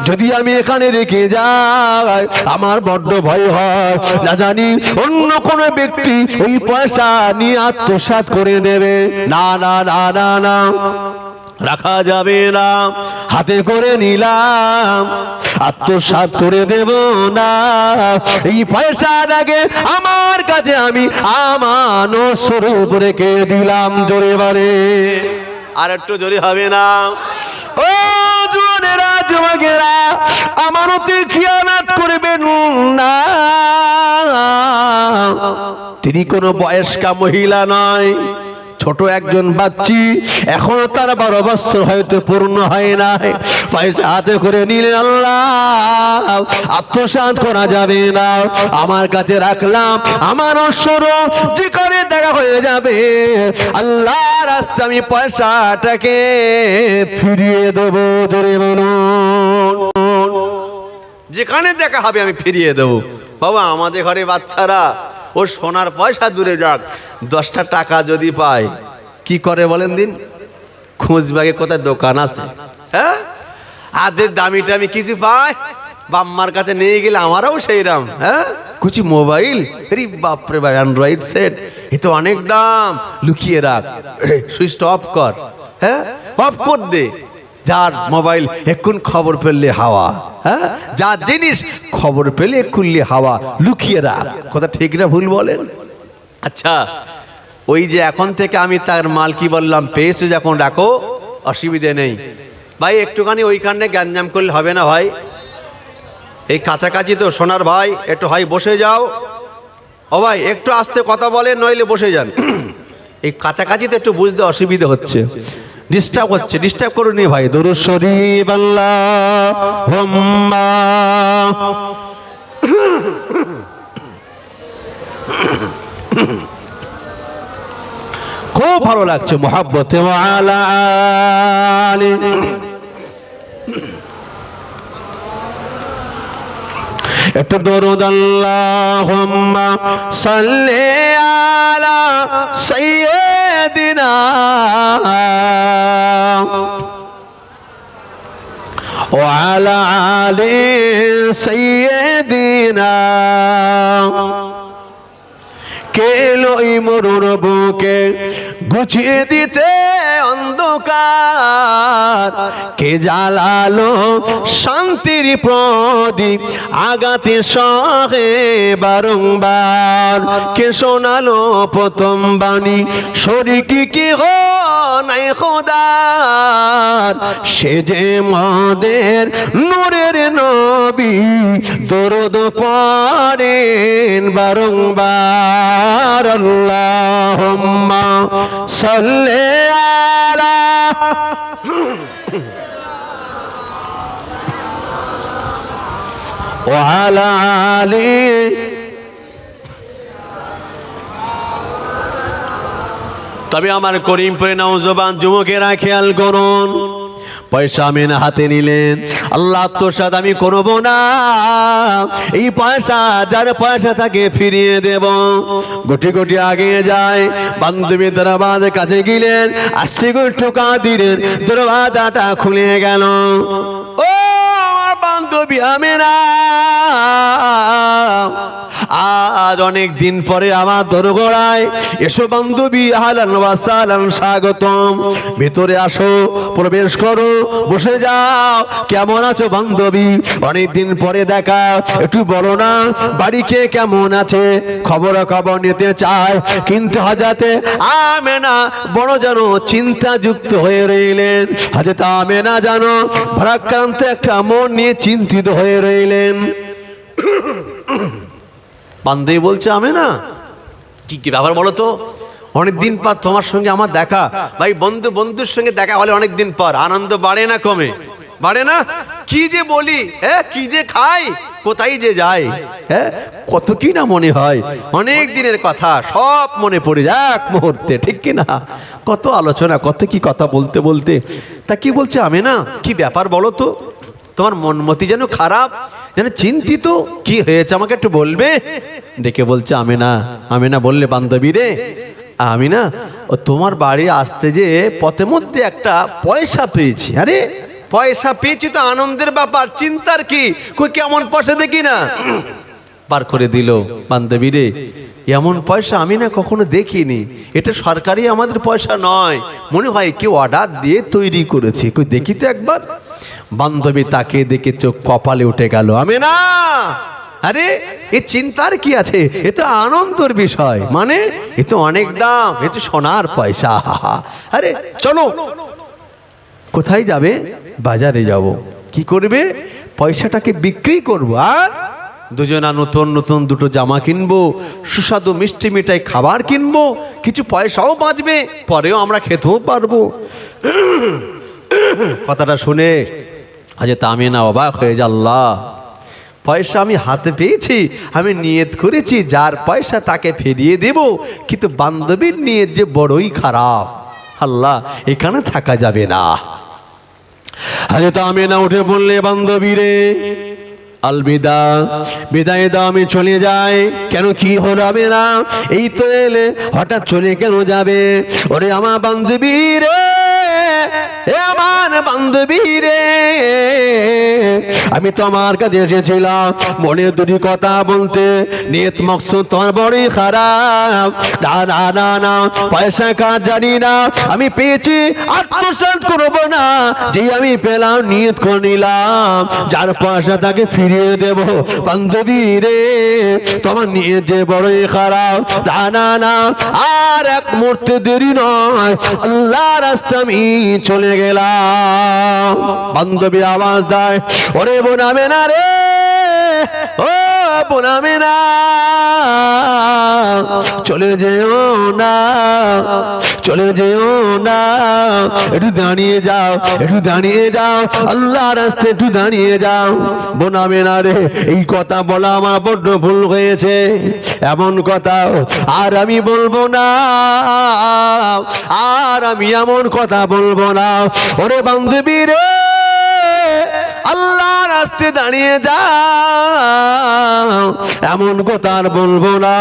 যদি আমি এখানে রেখে যাই আমার বড্ড ভয় হয়, না জানি অন্য কোনো ব্যক্তি ওই পয়সা নিয়ে আত্মসাৎ করে দেবে। না না না না না, রাখা যাবে না, হাতে করে নিলাম, আত্মসাৎ করে দেব না। এই পয়সাটাকে আমার কাছে আমি আমানত স্বরূপ রেখে দিলাম। জোরে বারে, আর একটু জোরে হবে না? ও জোয়ানেরা যুবকেরা, আমানতে খিয়ানত করবেন না। তিনি কোনো বয়স্কা মহিলা নয়, ছোট একজন বাচ্চি, এখনো তার 12 বছর হয়তো পূর্ণ হয় না। পয়সা হাতে করে নিলেন, আল্লাহ আত্মসাৎ করা যাবে না, আমার কাছে রাখলাম, আমার স্বরূপ যেখানে দেখা হয়ে যাবে আল্লাহ রাস্তায় আমি পয়সাটাকে ফিরিয়ে দেবো। ধরে বলুন, যেখানে দেখা হবে আমি ফিরিয়ে দেবো। বাবা, আমাদের ঘরে বাচ্চারা ও সোনার পয়সা দূরে যাক, 10টা টাকা যদি পায় কি করে বলেন দিন? খোঁজবাগে কোথায় দোকান আছে, হ্যাঁ, আদের দামিটা আমি কিছু পাই, বাম্মার কাছে নিয়ে গেলে আমারও সেই দাম, হ্যাঁ, কুচি মোবাইল, আরে বাপরে ভাই, অ্যান্ড্রয়েড সেট, এ তো অনেক দাম, লুকিয়ে রাখ, সুইচ অফ কর, হ্যাঁ, অফ কর দে। যার মোবাইল এখন খবর পেলে হাওয়া, হ্যাঁ, যার জিনিস খবর পেলে খুললে হাওয়া, লুকিয়ে রাখ। কথা ঠিক না ভুল বলেন? আচ্ছা, ওই যে এখন থেকে আমি তার মাল কি বললাম, পেয়েছে যখন রাখো, অসুবিধে নেই। ভাই একটুখানি ওইখানে গ্যাঞ্জাম করলে হবে না ভাই, এই কাছাকাছি তো সোনার ভাই, একটু হয় বসে যাও। ও ভাই একটু আস্তে কথা বলেন, নইলে বসে যান। এই কাছাকাছি তো একটু বুঝতে অসুবিধা হচ্ছে, ডিস্টার্ব হচ্ছে, ডিস্টার্ব করুন ভাই। দুরূদ শরীফ আল্লাহুম্মা খুব ভালো লাগছে, মুহাব্বতে ওয়া আলা আলি। একটু দরুদ আল্লাহুম্মা সাল্লি আলা সাইয়্যিদিনা ওয়া আলা আলি সাইয়্যিদিনা। কে এলো এই মরুর বুকে গুছিয়ে দিতে অন্ধকার, কে জ্বালালো শান্তির প্রদীপ আগাতে সহে বারংবার, কে শোনালো প্রথম বাণী শরীকি কি হো নাই খোদার, সে যে মদের নূরের নবী, দরুদ পড়েন বারংবার। আল্লাহুম্মা সাল্লি আলা ওয়া আলা আলি। তবে আমার করিমপুরে নওজোয়ান যুবকেরা খেয়াল করুন, পয়সা আমিনা হাতে নিলেন, আল্লাহ আত্মসাৎ আমি করব না, এই পয়সা যার পয়সা তাকে ফিরিয়ে দেব। গুটি গুটি আগে যায়, বান্ধবী দরওয়াজার কাছে গেলেন, আসছে ঠোকা দিলেন, দরওয়াজাটা খুলে গেল। ও আমার বান্ধবী আমিনা, আজ অনেক দিন পরে আমার দরগড়ায় এসো বান্ধবী, আহলান ওয়া সাহলান, স্বাগতম, ভেতরে আসো, প্রবেশ করো, বসে যাও। কেমন আছো বান্ধবী? অনেক দিন পরে দেখা, একটু বলো না বাড়ি কে কেমন আছে, খবর নিতে চায়। কিন্তু হযরতে আমেনা বড় যেন চিন্তাযুক্ত হয়ে রইলেন। হযরত আমেনা যেন ভারাক্রান্ত একটা মন নিয়ে চিন্তিত হয়ে রইলেন। বান্ধবী বলছে, আমেনা কি কি ব্যাপার বলো তো? অনেকদিন পর তোমার সঙ্গে আমার দেখা। ভাই বন্ধুর সঙ্গে দেখা হলে অনেকদিন পর আনন্দ বাড়ে না কমে? বাড়ে না? কি যে বলি, হ্যাঁ, কি যে খাই, কোথায় যে যাই, হ্যাঁ, কত কি না মনে হয়। অনেক দিনের কথা সব মনে পড়ে যায় এক মুহূর্তে, ঠিক কি না? কত আলোচনা, কত কি কথা বলতে বলতে। তা কি বলছে আমেনা, কি ব্যাপার বলো তো? তোমার মনমতি যেন খারাপ, যেন চিন্তিত, কি হয়েছে আমাকে একটু বলবে? ডেকে বলছে আমেনা বললে, বান্ধবী রে, আমি না ও তোমার বাড়ি আসতে যে পথে মধ্যে একটা পয়সা পেয়েছি। আরে পয়সা পেয়েছি তো আনন্দের ব্যাপার, চিন্তার কি? কই কেমন পয়সা দেখি না, বার করে দিল। বান্ধবী রে, এমন পয়সা আমি না কখনো দেখিনি। এটা সরকারি আমাদের পয়সা নয়, মনে হয় কেউ অর্ডার দিয়ে তৈরি করেছে। কই দেখি তো একবার। বান্ধবী তাকে দেখে চোখ কপালে উঠে গেল। আমেনা, আরে এ চিন্তার কি আছে? এ তো আনন্দের বিষয়। মানে এ তো অনেক দাম, এ তো সোনার পয়সা। আরে চলো। কোথায় যাবে? বাজারে যাব। কি করবে? পয়সাটাকে বিক্রি করবো, আর দুজনা নতুন নতুন দুটো জামা কিনবো, সুস্বাদু মিষ্টি মিঠাই খাবার কিনবো, কিছু পয়সাও বাঁচবে, পরেও আমরা খেতেও পারবো। কথাটা শুনে হযরত আমেনা অবাক হয়ে যায়, আল্লাহ, পয়সা আমি হাতে পেয়েছি, আমি নিয়ত করেছি যার পয়সা তাকে ফিরিয়ে দেব, কিন্তু বান্ধবীর নিয়ত যে বড়ই খারাপ। আল্লাহ, এখানে থাকা যাবে না। হযরত আমেনা উঠে বললে, বান্ধবী রে, আলবিদা, বিদায় দাও, আমি চলে যাই। কেন, কি হলো আমেনা? এই তো এলে, হঠাৎ চলে কেন যাবে? ওরে আমার বান্ধবী রে, আমার বান্ধবী রে, আমি তোমার কাছে এসেছিলাম মনে দুটি কথা বলতে। নিয়ত মকসুদ তোমার বড়ই খারাপ। না না না না, পয়সা কার জানি না, আমি পেয়েছি, আত্মসাৎ করবো না। যে আমি পেলাম, নিয়ত করে নিলাম যার পয়সা তাকে ফিরিয়ে দেব। বান্ধবী রে, তোমার নিয়ত যে বড়ই খারাপ। না না না, আর এক মুহূর্তে দেরি নয়, আল্লাহ রাস্তা আমি চলে গেলাম। বান্ধবী আওয়াজ দেয়, ওরে বোন আমেনা রে, ও বোন আমেনা, চলে যেও না, চলে যেও না, একটু দাঁড়িয়ে যাও, একটু দাঁড়িয়ে যাও, আল্লাহ রাস্তায় একটু দাঁড়িয়ে যাও। বোন আমেনা রে, এই কথা বলা আমার বড্ড ভুল হয়েছে, এমন কথা আর আমি বলবো না, আর আমি এমন কথা বলবো না। ওরে বান্ধবী রে, আল্লাহ রাস্তায় দাঁড়িয়ে যাও, এমন কথা আর বলবো না।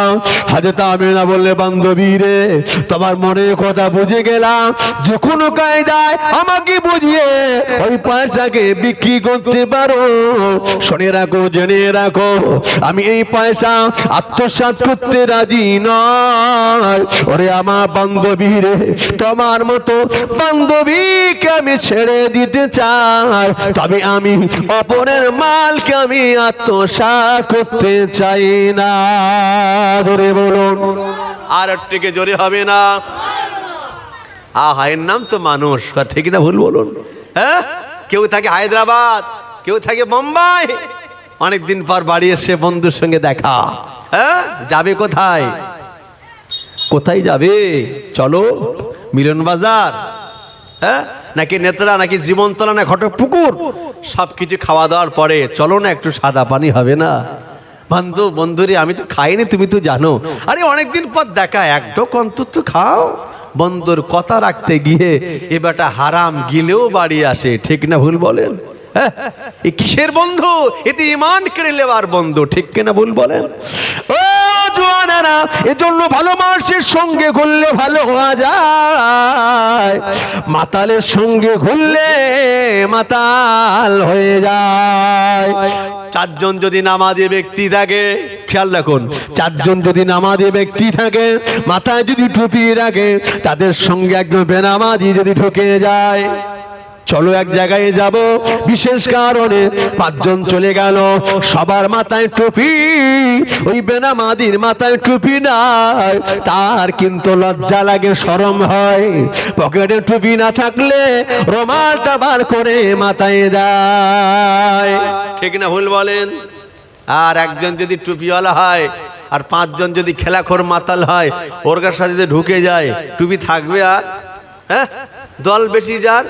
হযরত আমেনা বললে, বান্ধবী রে, তোমার মনের কথা বুঝে গেলাম, যে কোনো কায়দায় আমাকে বুঝিয়ে ওই পয়সাকে বিক্রি করতে পারো। শুনে রাখো, জেনে রাখো, আমি এই পয়সা আত্মসাৎ করতে রাজি নয়। ওরে আমার বান্ধবী রে, তোমার মতো বান্ধবীকে আমি ছেড়ে দিতে চাই, তবে আমি অপরের মালকে আমি আত্মসাৎ করতে চাই না। ধরে বলুন, আর একটুকে জোরে হবে না? এর নাম তো মানুষ, ঠিক না ভুল বলুন? হ্যাঁ, কেউ থাকে হায়দ্রাবাদ, কেউ থাকে বোম্বাই, অনেকদিন পর বাড়ি এসে বন্ধুর সঙ্গে দেখা। হ্যাঁ, যাবে কোথায়? কোথায় যাবে? চলো মিলন বাজার, হ্যাঁ, নাকি নেত্রা, নাকি জীবনতলা, না ঘটকপুকুর, সবকিছু খাওয়া দাওয়ার পরে চলো না একটু সাদা পানি হবে না? বন্ধুরে, আমি তো খাইনি, তুমি তো জানো। আরে অনেকদিন পর দেখা, এক ঢোক অন্তত খাও। বন্ধুর কথা রাখতে গিয়ে এ বেটা হারাম গিলেও বাড়ি আসে, ঠিক না ভুল বলেন? এ কিসের বন্ধু? এতে ইমান কেড়ে নেওয়ার বন্ধু, ঠিক কিনা ভুল বলেন? ও জওয়ানেরা, এজন্য ভালো মানুষের সঙ্গে ঘুরলে ভালো হওয়া যায়, মাতালের সঙ্গে ঘুরলে মাতাল হয়ে যায়। চারজন যদি নামাজি ব্যক্তি থাকে, খেয়াল রাখুন, চারজন যদি নামাজি ব্যক্তি থাকে, মাথায় যদি টুপি রাখে, তাদের সঙ্গে একজন বেনামাজি যদি ঢুকে যায়, চলো এক জায়গায় যাব, বিশেষ কারণে পাঁচজন চলে গেল, সবার মাথায় টুপি, ওই বেনামাদির মাথায় টুপি নাই, তার কিন্তু লজ্জা লাগে, শরম হয়, পকেটে টুপি না থাকলে রুমালটা বার করে মাথায় দেয়। ঠিক না ভুল বলেন? আর একজন যদি টুপিওয়ালা হয় আর পাঁচজন যদি খেলাখোর মাতাল হয়, ওর সাথে যদি ঢুকে যায়, টুপি থাকবে আর? হ্যাঁ, দল বেশি যার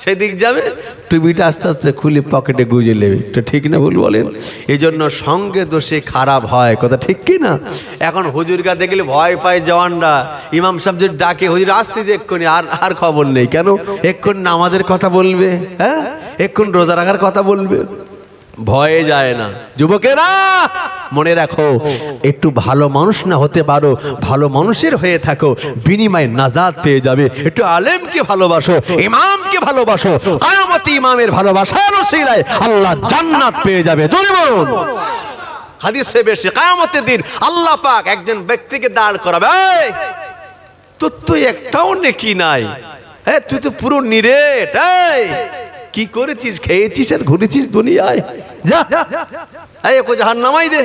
সেদিক যাবে, টুপিটা আস্তে আস্তে খুলে পকেটে গুজে নেবে। তো ঠিক না ভুল বলেন? এই জন্য সঙ্গে দোষে খারাপ হয়, কথা ঠিক কি না? এখন হুজুরকে দেখলে ভয় পায় জওয়ানরা, ইমাম সাহেব যদি ডাকে, হুজুর আসতে যে এক্ষুনি, আর খবর নেই। কেন? এক্ষুনি নামাজের কথা বলবে, হ্যাঁ, এক্ষুনি রোজা রাখার কথা বলবে, ভয়ে যায় না। যুবকেরা মনে রাখো, একটু ভালো মানুষ না হতে পারো, ভালো মানুষের হয়ে থাকো, বিনিময়ে নাজাত পেয়ে যাবে। একটু আলেমকে ভালোবাসো, ইমামকে ভালোবাসো, কিয়ামতে ইমামের ভালোবাসার ওসিলায় আল্লাহ জান্নাত পেয়ে যাবে। জোরে বলুন। হাদিসে বেশি কিয়ামতের দিন আল্লাহ পাক একজন ব্যক্তিকে দাঁড় করাবে, এই তোর তো একটাও নেকি নাই, হ্যাঁ, তুই তো পুরো নিরেট, এই কি করেছিস, খেয়েছিস আর ঘুরেছিস দুনিয়ায়, যা একে জাহান্নামাই দে।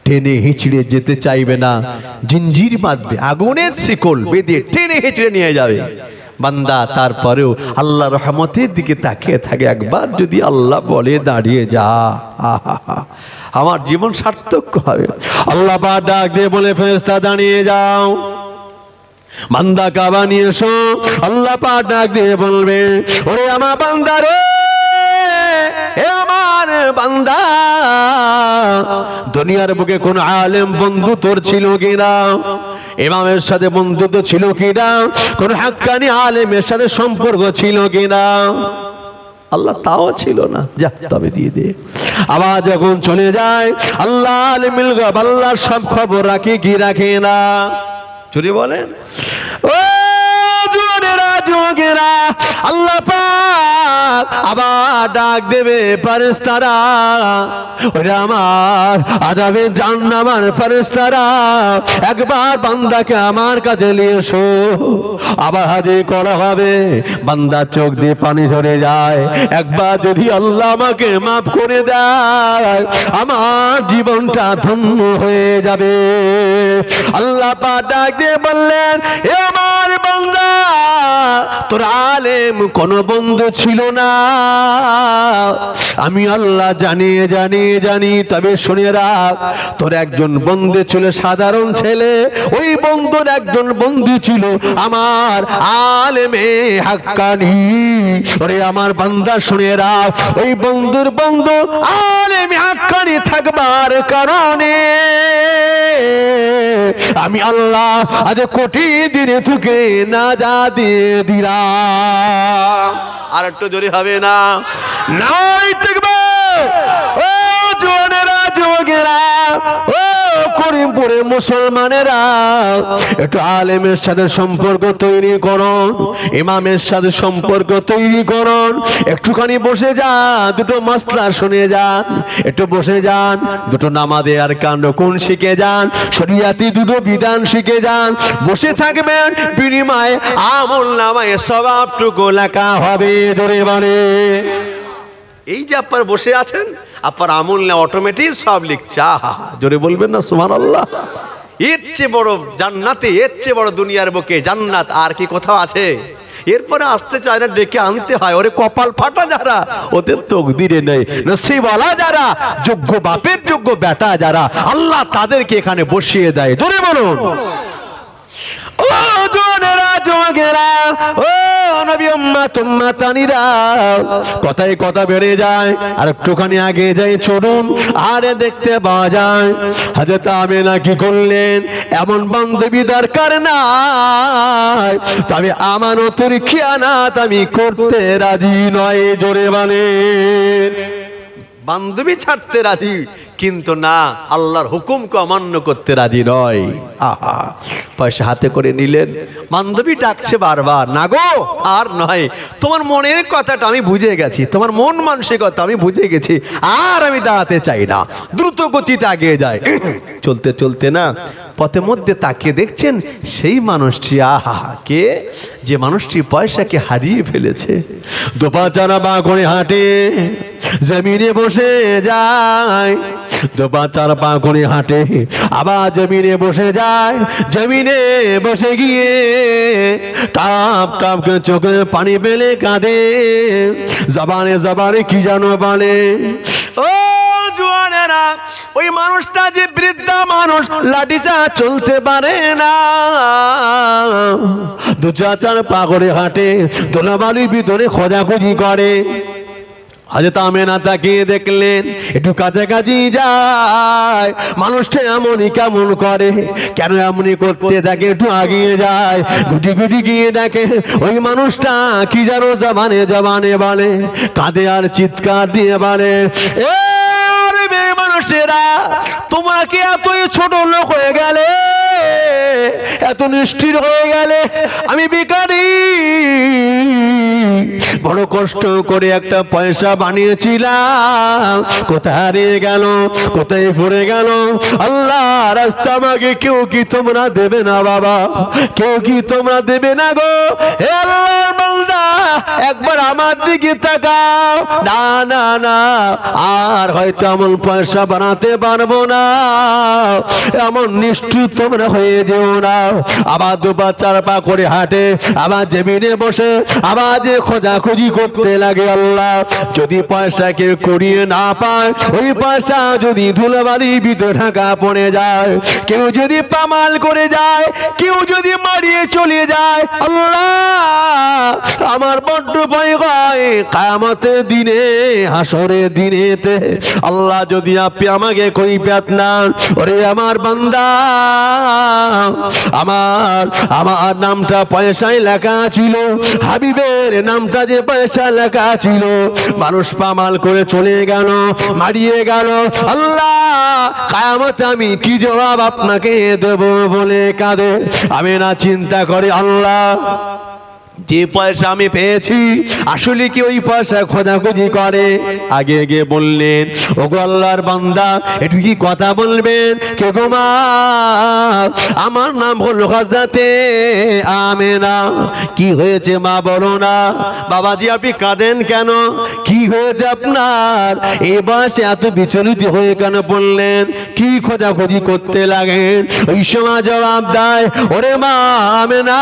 টেনে হিচড়ে যেতে চাইবে না, জিঞ্জির বাঁধবে, আগুনের শিকল বেঁধে টেনে হিচড়ে নিয়ে যাবে। বান্দা তারপরেও আল্লাহ রহমতের দিকে তাকিয়ে থাকে, একবার যদি আল্লাহ বলে দাঁড়িয়ে যা, আমার জীবন সার্থক হবে। আল্লাহ পাক ডাক দিয়ে বলে, ফেরেশতা দাঁড়িয়ে যাও, বান্দা কাবা নিয়ে এসো। আল্লাহ পাক ডাক দিয়ে বলবে, ওরে আমার বান্দা রে, হে আমার বান্দা, দুনিয়ার বুকে কোন আলেম বন্ধু তোর ছিল কিনা, ইমামের সাথে বন্ধুত্ব ছিল কিনা, কোন হাক্কানি আলেমের সাথে সম্পর্ক ছিল কিনা? আল্লাহ তাও ছিল না, যা তবে দিয়ে দে। আবার যখন চলে যায়, আল্লাহ আলিমুল গায়ব, আল্লাহর সব খবর রাখে কি রাখে না? চুরি বলেন। ও জোনেরা যোগেরা, আল্লাহ পাক আবার ডাক দেবে ফেরেশতারা, ওরে আমার আযাবে জাহান্নামের ফেরেশতারা, একবার বান্দাকে আমার কাছে নিয়ে এসো। আবার হাজির করা হবে, বান্দা চোখ দিয়ে পানি ঝরে যায়, একবার যদি আল্লাহ আমাকে মাফ করে দেয়, আমার জীবনটা ধন্য হয়ে যাবে। আল্লাহ পাক ডাক দিয়ে বললেন, এ আমার বান্দা, তোর আলেম কোন বন্ধু ছিল না, আমি আল্লাহ জানি, তবে শুনে রাখ, তোর একজন বন্ধু ছিল সাধারণ ছেলে, ওই বন্ধুর একজন বন্ধু ছিল আমার আলেমে হাক্কানি। ওরে আমার বান্দা শুনে রাখ, ওই বন্ধুর বন্ধু আলেমে হাক্কানি থাকবার কারণে আমি আল্লাহ আজ কোটি দিনে তোকে নাজাত দিয়ে দিলাম। আর একটু জোরে হবে না? নাই দেখবে। ও জোয়ানেরা যুবকেরা, ও করিমপুরে মুসলমানেরা, একটু আলেমের সাথে সম্পর্ক তৈরি করুন, ইমামের সাথে সম্পর্ক তৈরি করুন। একটুখানি বসে যান, দুটো মাসলা শুনে যান, একটু বসে যান, দুটো নামাজে আর কাণ্ড কোন শিখে যান, শরিয়াতি দুটো বিধান শিখে যান। বসে থাকবেন, বিনিময়ে আমল নামায় সওয়াবটুকু লেখা হবে। ধরে মানে এই যে আপনার বসে আছেন, আপনার আমল না অটোমেটিক সব লিখছে। জোরে বলবেন না সুবহানাল্লাহ? এর চেয়ে বড় জান্নাতে, এর চেয়ে বড় দুনিয়ার বুকে জান্নাত আর কি কোথাও আছে? এরপরে আসতে চায় না, ডেকে আনতে হয়। ওরে কপাল ফাটা যারা, ওদের তকদিরে নেই, নসিবওয়ালা যারা, যোগ্য বাপের যোগ্য বেটা যারা, আল্লাহ তাদেরকে এখানে বসিয়ে দেয়। জোরে বলুন। ও জোনেরা যোগেরা, ও নবী উম্মত উম্মতানিরা, কথায় কথা বেড়ে যায়। আর একটুখানি আগে যাই, চলুন, আরে দেখতে পাওয়া যায় হযরত আমিনা কি করলেন, এমন বান্ধবী দরকার নাই, তবে আমানতের খিয়ানাত আমি করতে রাজি নয়। জোরে বলেন। বান্ধবী ছাড়তে রাজি, কিন্তু না, আল্লাহর হুকুমকে অমান্য করতে রাজি নয়। আহা, পয়সা হাতে করে নিলেন, বান্ধবী ডাকছে বারবার, না গো আর নয়, তোমার মনের কথাটা আমি বুঝে গেছি, তোমার মন মানসিকতা আমি বুঝে গেছি, আর আমি দাঁড়াতে চাই না, দ্রুত গতিতে আগিয়ে যায়। চলতে চলতে না পথের মধ্যে তাকিয়ে দেখছেন সেই মানুষটি, আহা কে, যে মানুষটি পয়সাকে হারিয়ে ফেলেছে। দোপা চারা বা করে হাঁটে, জমিনে বসে যায়, দোপা চার পা করে হাঁটে, আবার জমিনে বসে যায়, জমিনে বসে গিয়ে টাপ টাপ করে চোখে পানি পেলে কাঁদে, জবানে জবানে কি জানো বলে। ও জোয়ানেরা, ওই মানুষটা যে বৃদ্ধা মানুষ, লাঠিটা চলতে পারে না, দু চার পা করে হাঁটে, ধুলাবালির ভিতরে খোঁজাখুঁজি করে। হযরত আমেনা তাকিয়ে দেখলেন, একটু কাছাকাছি যায়, মানুষটা এমনই কেমন করে, কেন এমনই করতে থাকে, একটু আগিয়ে যায়, গুটি গুটি গিয়ে দেখে ওই মানুষটা কি যেন জবানে জবানে বলে, কাঁদে আর চিৎকার দিয়ে বলে, এ মেয়ে মানুষেরা, তোমরা কি এতই ছোট লোক হয়ে গেলে, এত নিষ্ঠুর হয়ে গেলে? আমি ভিখারি, বড় কষ্ট করে একটা পয়সা বানিয়েছিলাম, কোথায় হারিয়ে গেল, কোথায় পড়ে গেল? আল্লাহ রাস্তা আমাকে কেউ কি তোমরা দেবে না বাবা, কেউ কি তোমরা দেবে না গো? হে আল্লাহর বান্দা, একবার আমার দিকে তাকাও। না না না, আর হয়তো এমন পয়সা বানাতে পারবো না, এমন নিষ্ঠুর তোমরা হয়ে যেও না। আবার দুবার চার পা করে হাঁটে, আবার জমিনে বসে, আবার যে খোঁজাখুঁজি করতে লাগে, আল্লাহ যদি পয়সা কেউ করিয়ে না পায়, ওই পয়সা যদি ধুলাবালির ভিতরে ঢাকা পড়ে যায়, কেউ যদি পামাল করে যায়, কেউ যদি মারিয়ে চলে যায়, আল্লাহ আমার বড্ড ভয় হয় কিয়ামতের দিনে, হাসরের দিনেতে। আল্লাহ যদি আপনি আমাকে কৈফিয়ত নেন, ওরে আমার বান্দা, আমার আমার নামটা পয়সায় লেখা ছিল, হাবিবের নামটা যে পয়সা লেখা ছিল, মানুষ পামাল করে চলে গেল, মারিয়ে গেল, আল্লাহ কিয়ামতে আমি কি জবাব আপনাকে দেব বলে কাঁদে। আমি না চিন্তা করে, আল্লাহ যে পয়সা আমি পেয়েছি আসলে কি ওই পয়সা খোঁজাখুঁজি করে? আগে গিয়ে বললেন, ওগো আল্লাহর বান্দা, একটু কি কথা বলবেন? কে গো মা? আমার নাম হলো হযরতে আমেনা। কি হয়েছে মা, বলো না। বাবাজি আপনি কাঁদেন কেন? কি হয়েছে আপনার? এই বয়সে এত বিচলিত হয়ে কেন বললেন? কি খোঁজাখুঁজি করতে লাগেন? ওই সময় জবাব দেয়, ওরে মা আমেনা,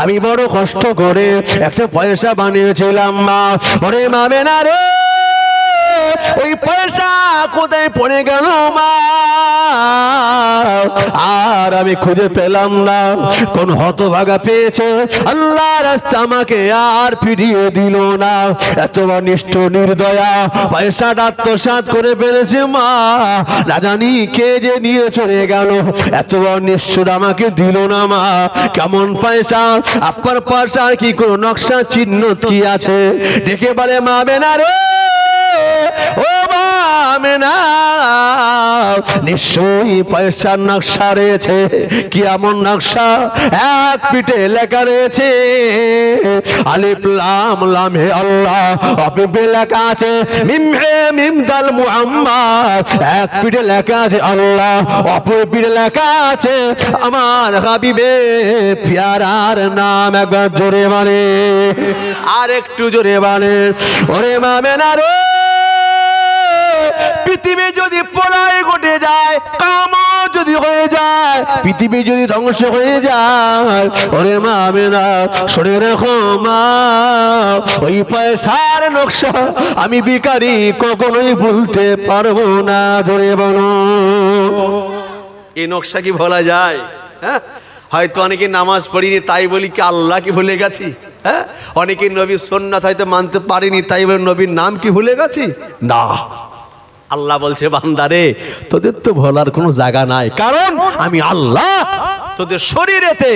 আমি বড় কষ্ট করে একটা পয়সা বানিয়েছিলাম মা। ওরে মা আমেনা রে, ওই পয়সা কোথায় পড়ে গেল মা, আর আমি খুঁজে পেলাম না। কোন হতভাগা পেয়েছে, আল্লাহ রাস্তা আমাকে আর ফিরিয়ে দিল না। এত নিষ্ঠুর নির্দয়া, পয়সাটা আত্মসাৎ করে ফেলেছে মা, না জানি কে যে নিয়ে চলে গেল। এত নিষ্ঠুর আমাকে দিল না মা। কেমন পয়সা? আপনার পয়সার কি কোনো নকশা চিহ্ন কি আছে? দেখে বলে মা আমেনা রে, ও মা আমেনা, নিশ্চয়ই পয়সার নকশা রয়েছে। কি এমন নকশা? এক পিঠে লেখা রয়েছে আলিফ লাম লাম হে আল্লাহ, অপরে লেখা আছে মিম হে মিম দাল মুহাম্মদ। এক পিঠে লেখা আছে আল্লাহ, অপর পিঠে লেখা আছে আমার হাবিবে প্যারার নাম। একবার জোরে মানে, আর একটু জোরে মানে, ওরে মা আমেনা রে, পৃথিবী যদি প্রলয় ঘটে যায়, কামও যদি হয়ে যায়, পৃথিবী যদি ধ্বংস হয়ে যায়, ওরে মা আমেনা শুনে রাখো মা, ওই পয়সার নকশা আমি ভিখারি কখনোই ভুলতে পারবো না। ধরে বলো, এই নকশা কি ভোলা যায়? হ্যাঁ, হয়তো অনেকে নামাজ পড়িনি তাই বলি কি আল্লাহ কি ভুলে গেছি? হ্যাঁ, অনেকে নবীর সুন্নাত হয়তো মানতে পারিনি তাই বলে নবীর নাম কি ভুলে গেছি? না, আল্লাহ বলছে বান্দারে, তোদের তো ভোলার কোনো জায়গা নাই, কারণ আমি আল্লাহ তোদের শরীরেতে,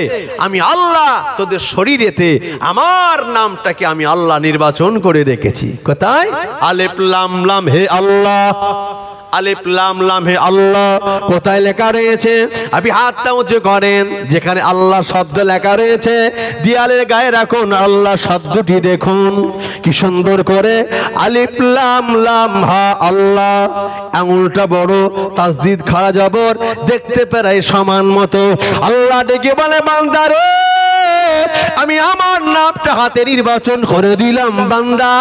আমি আল্লাহ তোদের শরীরেতে আমার নামটাকে আমি আল্লাহ নির্বাচন করে রেখেছি। কোথায়? আলিফ লাম লাম হে আল্লাহ, আলিফ লাম লাম হে আল্লাহ কোথায় লেখা রয়েছে? আপনি হাতটা উঁচু করেন, যেখানে আল্লাহ শব্দ লেখা রয়েছে দেয়ালের গায়ে রাখুন, আল্লাহ শব্দটি দেখুন কি সুন্দর করে, আলিফ লাম লাম হা আল্লাহ, আঙুলটা বড়, তাসদিদ খাড়া জবর, দেখতে পেরাই সমান মতো। আল্লাহ ডেকে বলে বান্দারে আমি আমার নামটা হাতে নির্বাচন করে দিলাম বান্দা,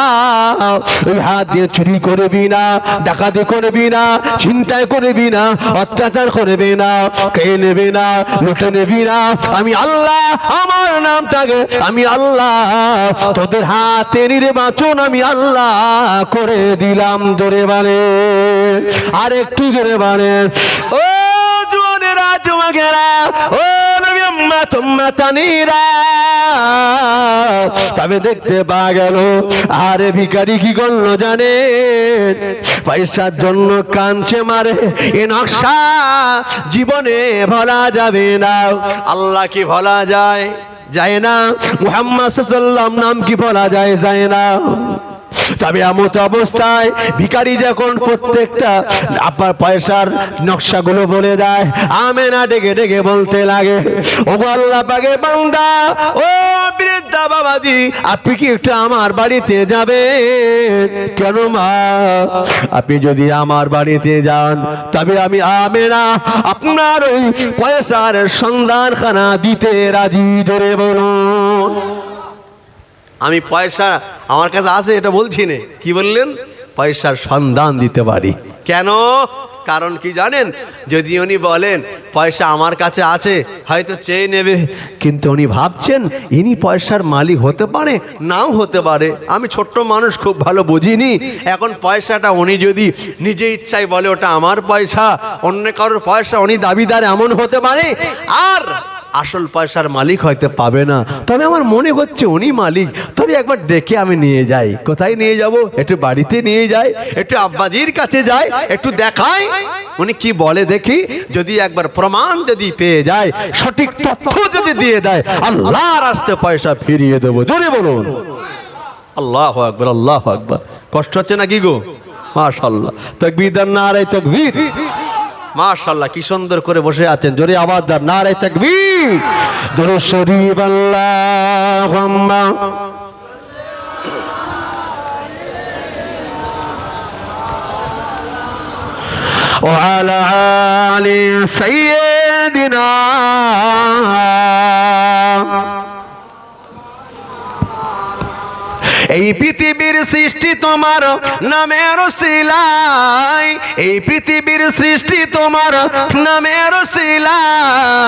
ওই হাত দিয়ে চুরি করবি না, ডাকাতি করবি না, ছিনতাই করবি না, অত্যাচার করবি না, খেয়ে নেবে না, লুটে নেবি না। আমি আল্লাহ আমার নামটাকে আমি আল্লাহ তোদের হাতে নির্বাচন আমি আল্লাহ করে দিলাম। জোরে বানে, আর একটু জোরে বানে। ও জোয়ানেরা জোয়াগেরা, ও নবী উম্মত উম্মতানিরা, তবে দেখতে পাওয়া গেল আরে ভিখারি কি করলো জানেন? পয়সার জন্য কাঞ্চে মারে, এ নকশা জীবনে ভোলা যাবে না। আল্লাহ কি ভোলা যায়? যায় না। মুহাম্মদ সাল্লাল্লাহু আলাইহি ওয়াসাল্লাম নাম কি ভোলা যায়? যায় না। তবে এমত অবস্থায় ভিখারি যখন প্রত্যেকটা আপনার পয়সার নকশাগুলো বলে দেয়, আমেনা ডেকে ডেকে বলতে লাগে, ও আল্লাহ পাকের বান্দা, ও বৃদ্ধা বাবাজি, আপনি কি একটু আমার বাড়িতে যাবেন? কেন মা? আপনি যদি আমার বাড়িতে যান তবে আমি আমেনা আপনার ওই পয়সার সন্ধানখানা দিতে রাজি। ধরে বলুন, আমি পয়সা আমার কাছে আছে এটা বলছি না, কি বললেন? পয়সার সন্ধান দিতে পারি। কেন? কারণ কি জানেন? যদি উনি বলেন পয়সা আমার কাছে আছে, হয়তো চেয়ে নেবে, কিন্তু উনি ভাবছেন ইনি পয়সার মালিক হতে পারে, নাও হতে পারে। আমি ছোট্ট মানুষ, খুব ভালো বুঝিনি। এখন পয়সাটা উনি যদি নিজে ইচ্ছায় বলে ওটা আমার পয়সা, অন্য কারোর পয়সা উনি দাবিদার, এমন হতে পারে। আর আসল পয়সার মালিক হয়তো পাবে না, তবে আমার মনে হচ্ছে উনি মালিক। তবে একবার ডেকে আমি নিয়ে যাই। কোথায় নিয়ে যাব? একটু বাড়িতে নিয়ে যাই, একটু আব্বাজির কাছে যাই, একটু দেখাই উনি কি বলে দেখি। যদি একবার প্রমাণ যদি পেয়ে যায়, সঠিক তথ্য যদি দিয়ে দেয়, আল্লাহর রাস্তে পয়সা ফিরিয়ে দেবো। জোরে বলুন আল্লাহু আকবার, আল্লাহু আকবার। কষ্ট হচ্ছে নাকি গো? মাশাআল্লাহ, তাকবীর দেন, নারে তাকবীর। মাশাআল্লাহ, কি সুন্দর করে বসে আছেন। জোরে আওয়াজ দেন, নারে তাকবীর। দরুদ শরীফ আল্লাহুম্মা ওয়া আলা আলি সাইয়্যিদিনা। এই পৃথিবীর সৃষ্টি তোমার নামের ওসিলায়, এই পৃথিবীর সৃষ্টি তোমার নামের ওসিলায়।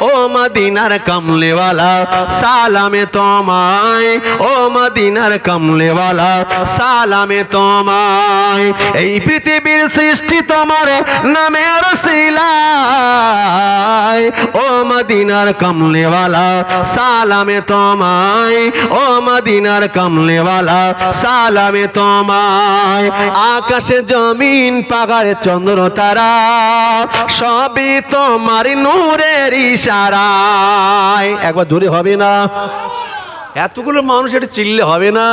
ও মদিনার কামলেওয়ালা সালামে তোমায়, ও মদিনার কামলেওয়ালা সালামে তোমায়। এই পৃথিবীর সৃষ্টি তোমার নামের ওসিলায়, ও মদিনার কামলেওয়ালা সালামে তোমায়, ও মদিনার কামলেওয়ালা সালামে তোমায়। আকাশে জমিন পাহাড়ে চন্দ্র তারা সবই তোমার নূরের ইশারায়। একবার জোরে হবে না? এতগুলো মানুষ এটা চিল্লে হবে না?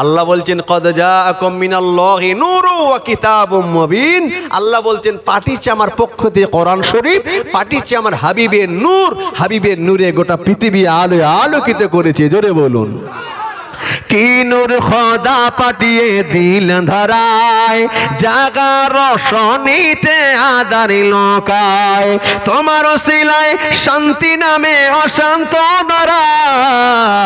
আল্লাহ বলছেন কদ জাআকুম মিনাল্লাহি নূরুন ওয়া কিতাবুম মুবিন। আল্লাহ বলছেন পাঠিয়েছে আমার পক্ষ থেকে কোরআন শরীফ, পাঠিয়েছে আমার হাবিবের নূর, হাবিবের নূরে গোটা পৃথিবী আলোয় আলোকিত করেছে। জোরে বলুন, কি নূর খোদা পাঠিয়ে দিল ধরায়, জাগা রোশনীতে আধার লোকায়। তোমার ওসিলায় শান্তি নামে অশান্ত দাঁড়ায়।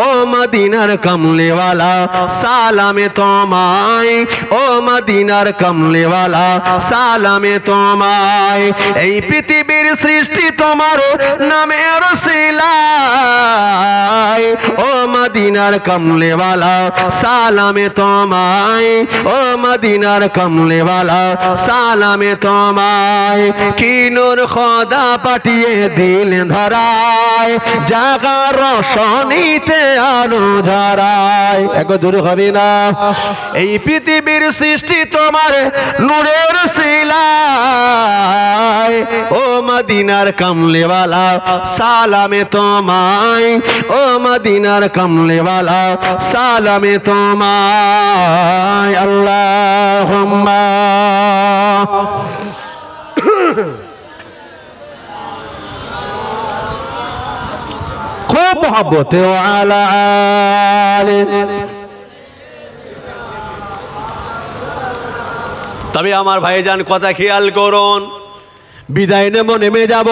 ও মদিনার কামলেওয়ালা সালামে তোমায়, ও মদিনার কামলেওয়ালা সালামে তোমায়। এই পৃথিবীর সৃষ্টি তোমার নামের ওসিলায়। ও মদিনার কামলেওয়ালা সালামে তোমায়, ও মদিনার কামলেওয়ালা সালামে তোমায়। কি নূর খোদা পাঠিয়ে দিল ধরায়, জাগা রোশনীতে আলো ঝরায়। একবার দূর হবে না? এই পৃথিবীর সৃষ্টি তোমার নূরের সিলায়। ও মদিনার কামলেওয়ালা সালামে তোমায়, ও মদিনার কামলেওয়ালা সালামে তোমায়। আল্লাহুম্মা খুব মহব্বতে আলা আলে। তবে আমার ভাইজান কথা খেয়াল করুন, বিদায় নেমে যাব,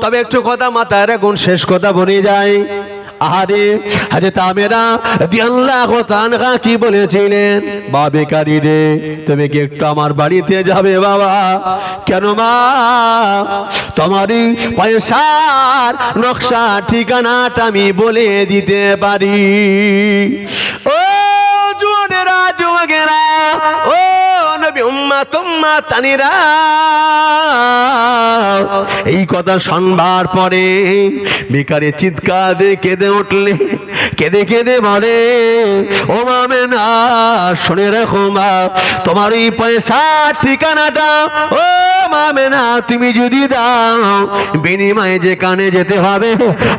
তবে একটু কথা মাথায় রাখুন, শেষ কথা বলে যায়। আরে হযরত আমেনা রাদিয়াল্লাহু তাআলা কি বলেছিলেন, বাবে কারি রে তুমি কি একটু আমার বাড়িতে যাবে বাবা? কেন মা? তোমারই পয়সার নকশা ঠিকানাটা আমি বলে দিতে পারি। ও জোয়ানেরা জোয়াগেরা, ও নবী উম্মাত উম্মাতানিরা, এই কথা শুনবার পরে ভিখারি চিৎকার দিয়ে কেঁদে উঠলে, কেঁদে কেঁদে বলে, ও আমেনা শুনে রাখো মা, তোমার এই পয়সার ঠিকানাটা ও আমেনা তুমি যদি দাও, বিনিময়ে যেখানে যেতে হবে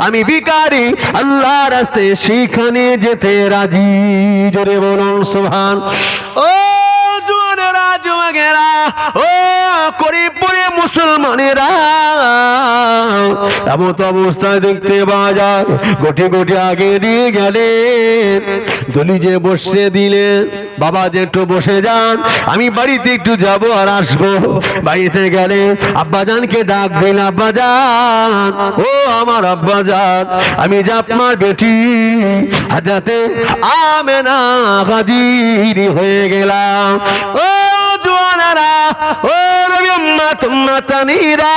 আমি ভিখারি আল্লাহর রাস্তায় সেখানে যেতে রাজি। জোরে বলুন সুবহান। ও জোয়ানেরা জোয়াগেরা, ও করিমপুরে মুসলমানেরা, এমন অবস্থায় দেখতে পাওয়া যায় গোটে গোটে আগে দিয়ে গেলেন, দলিজে বসে দিলেন, বাবা যে একটু বসে যান, আমি বাড়িতে একটু যাব আর আসবো। বাড়িতে গেলে আব্বাজানকে ডাক দিন, আব্বাজান, ও আমার আব্বাজান, আমি যে আপনার বেটি হযরতে আমেনা হাজির হয়ে গেলাম। ও জোয়ানেরা, ও নবী উম্মাত উম্মাতানিরা,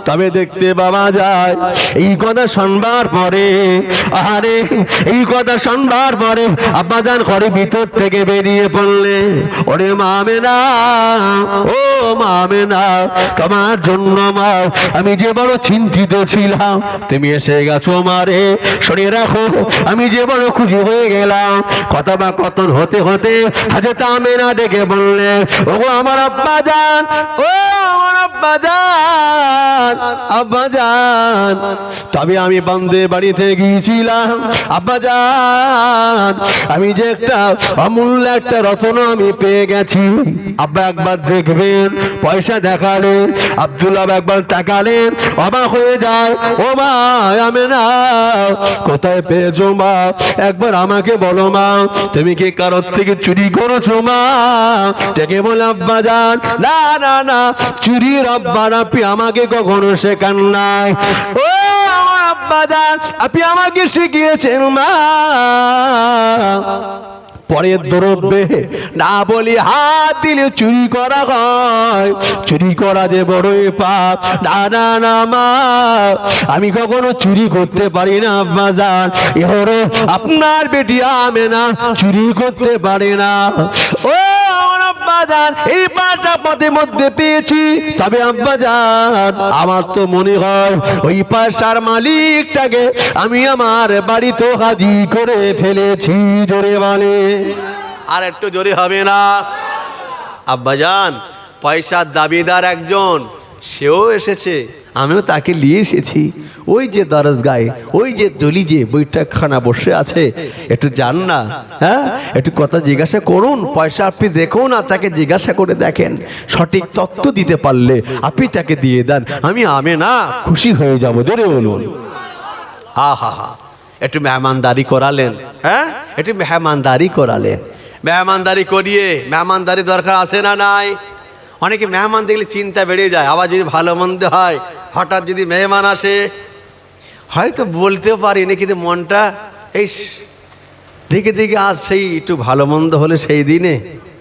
তবে দেখতে পাওয়া যায় এই কথা শুনবার পরে, আরে এই কথা শুনবার পরে আব্বাজান ঘরের ভিতর থেকে বেরিয়ে পড়লে, ওরে মা আমেনা, ও মা আমেনা, তোমার জন্য মা আমি যে বড় চিন্তিত ছিলাম, তুমি এসে গেছো মারে, শুনে রাখো আমি যে বড় খুশি হয়ে গেলাম। কথা বা কথন হতে হতে হযরত আমেনা ডেকে বললে, ও আমার আব্বাজান, ও আমার আব্বাজান, আব্বাজান, তবে আমি বান্দের বাড়িতে গিয়েছিলাম আব্বাজান, আমি যে একটা অমূল্য একটা রত্ন আমি পেয়ে গেছি। আব্বা একবার দেখবেন, পয়সা দেখালেন, আব্দুল্লাহ একবার তাকালেন, অবাক হয়ে যায়, ও মা আমেনা কোথায় পেয়েছো মা? একবার আমাকে বলো মা, তুমি কি কারোর থেকে চুরি করেছো মা? ডেকে বলে, আব্বাজান না না না, চুরির আব্বার আপনি আমাকে কখনো শেখান নাই। ও আমার আব্বাজান, আপনি আমাকে শিখিয়েছেন মা। পরের দ্রব্যে না বলি হাত দিলে চুরি করা হয়, চুরি করা যে বড়ই পাপ। না না না মা, আমি কখনো চুরি করতে পারি না আব্বাজান, এ হলো আপনার বেটি আমেনা চুরি করতে পারে না। ও আব্বাজান, এই পাটা পথে মধ্যে পেয়েছি, তবে আব্বাজান আমার তো মনে হয় ওই পয়সার মালিকটাকে আমি আমার বাড়িতে হাজির করে ফেলেছি। জোরে বলে, আর একটু জোরে হবে না? আব্বাজান পয়সার দাবিদার একজন, সেও এসেছে, আমিও তাকে নিয়ে এসেছি। ওই যে দরজগায় ওই যে দলিজে বৈঠকখানা বসে আছে, একটু যান না, হ্যাঁ একটু কথা জিজ্ঞাসা করুন, পয়সা আপনি দেখুন আর তাকে জিজ্ঞাসা করে দেখেন, সঠিক তথ্য দিতে পারলে আপনি তাকে দিয়ে দেন, আমি আমেনা খুশি হয়ে যাব। জোরে বলুন। হা হা হা, একটু মেহমানদারি করালেন, হ্যাঁ একটু মেহমানদারি করালেন। মেহমানদারি করিয়ে, মেহমানদারি দরকার আছে না নাই? অনেকে মেহমান দেখলে চিন্তা বেড়ে যায়, আবার যদি ভালো মন্দ হয়, হঠাৎ যদি মেহমান আসে, হয়তো বলতেও পারিনি কিন্তু মনটা এই দেখে দেখে আজ সেই একটু ভালো মন্দ হলে সেই দিনে,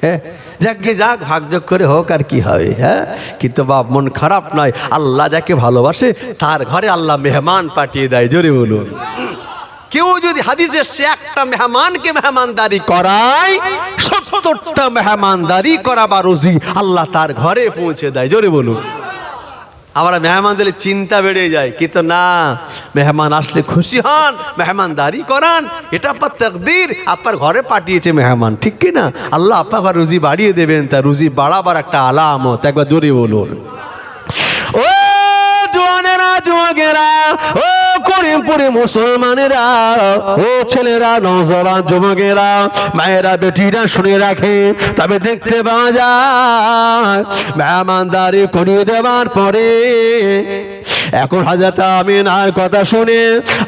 হ্যাঁ যাকে যাক ভাগযোগ করে হোক আর কি হবে, হ্যাঁ কিন্তু বাপ মন খারাপ নয়, আল্লাহ যাকে ভালোবাসে তার ঘরে আল্লাহ মেহমান পাঠিয়ে দেয়। জোরে বলুন। কেউ যদি হাদিসে এসেছে একটা মেহমানকে মেহমানদারি করায় ৭০টা মেহমানদারি করা বা রুজি আল্লাহ তার ঘরে পৌঁছে দেয়। জোরে বলুন। আমরা মেহমান দিলে চিন্তা বেড়ে যায়, কিন্তু না, মেহমান আসলে খুশি হন, মেহমানদারি করান, এটা আপনার তাকদীর, আপনার ঘরে পাঠিয়েছে মেহমান, ঠিক কি না? আল্লাহ আপনার রুজি বাড়িয়ে দেবেন, তা রুজি বাড়াবার একটা আলামত। একবার জোরে বলুন। ও জোয়ানেরা জোয়াগেরা, মরিমপুরে মুসলমানেরা, ও ছেলেরা, নওজওয়ান যুবকেরা, মায়েরা, বেটিরা শুনে রাখে, তবে দেখতে পাওয়া যায় মেহমানদারি করিয়ে দেওয়ার পরে এখন হযরত আমিনার কথা শুনে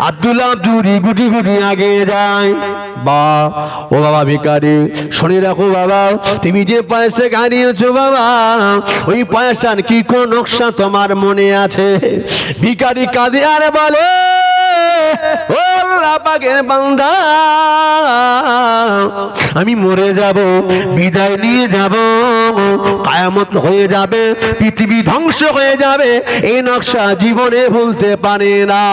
আব্দুল্লাহ জুরি গুটি গুটি আগে যায়। বা ও বাবা ভিখারি, শুনে রাখো বাবা, তুমি যে পয়সা হারিয়েছো বাবা, ওই পয়সার কি কোন নকশা তোমার মনে আছে? ভিখারি কাঁদে আর বলে, ও আল্লাহ পাকের বান্দা, আমি মরে যাব, বিদায় নিয়ে যাব, কিয়ামত হয়ে যাবে, পৃথিবী ধ্বংস হয়ে যাবে, এই নকশা জীবনে ভুলতে পারে না।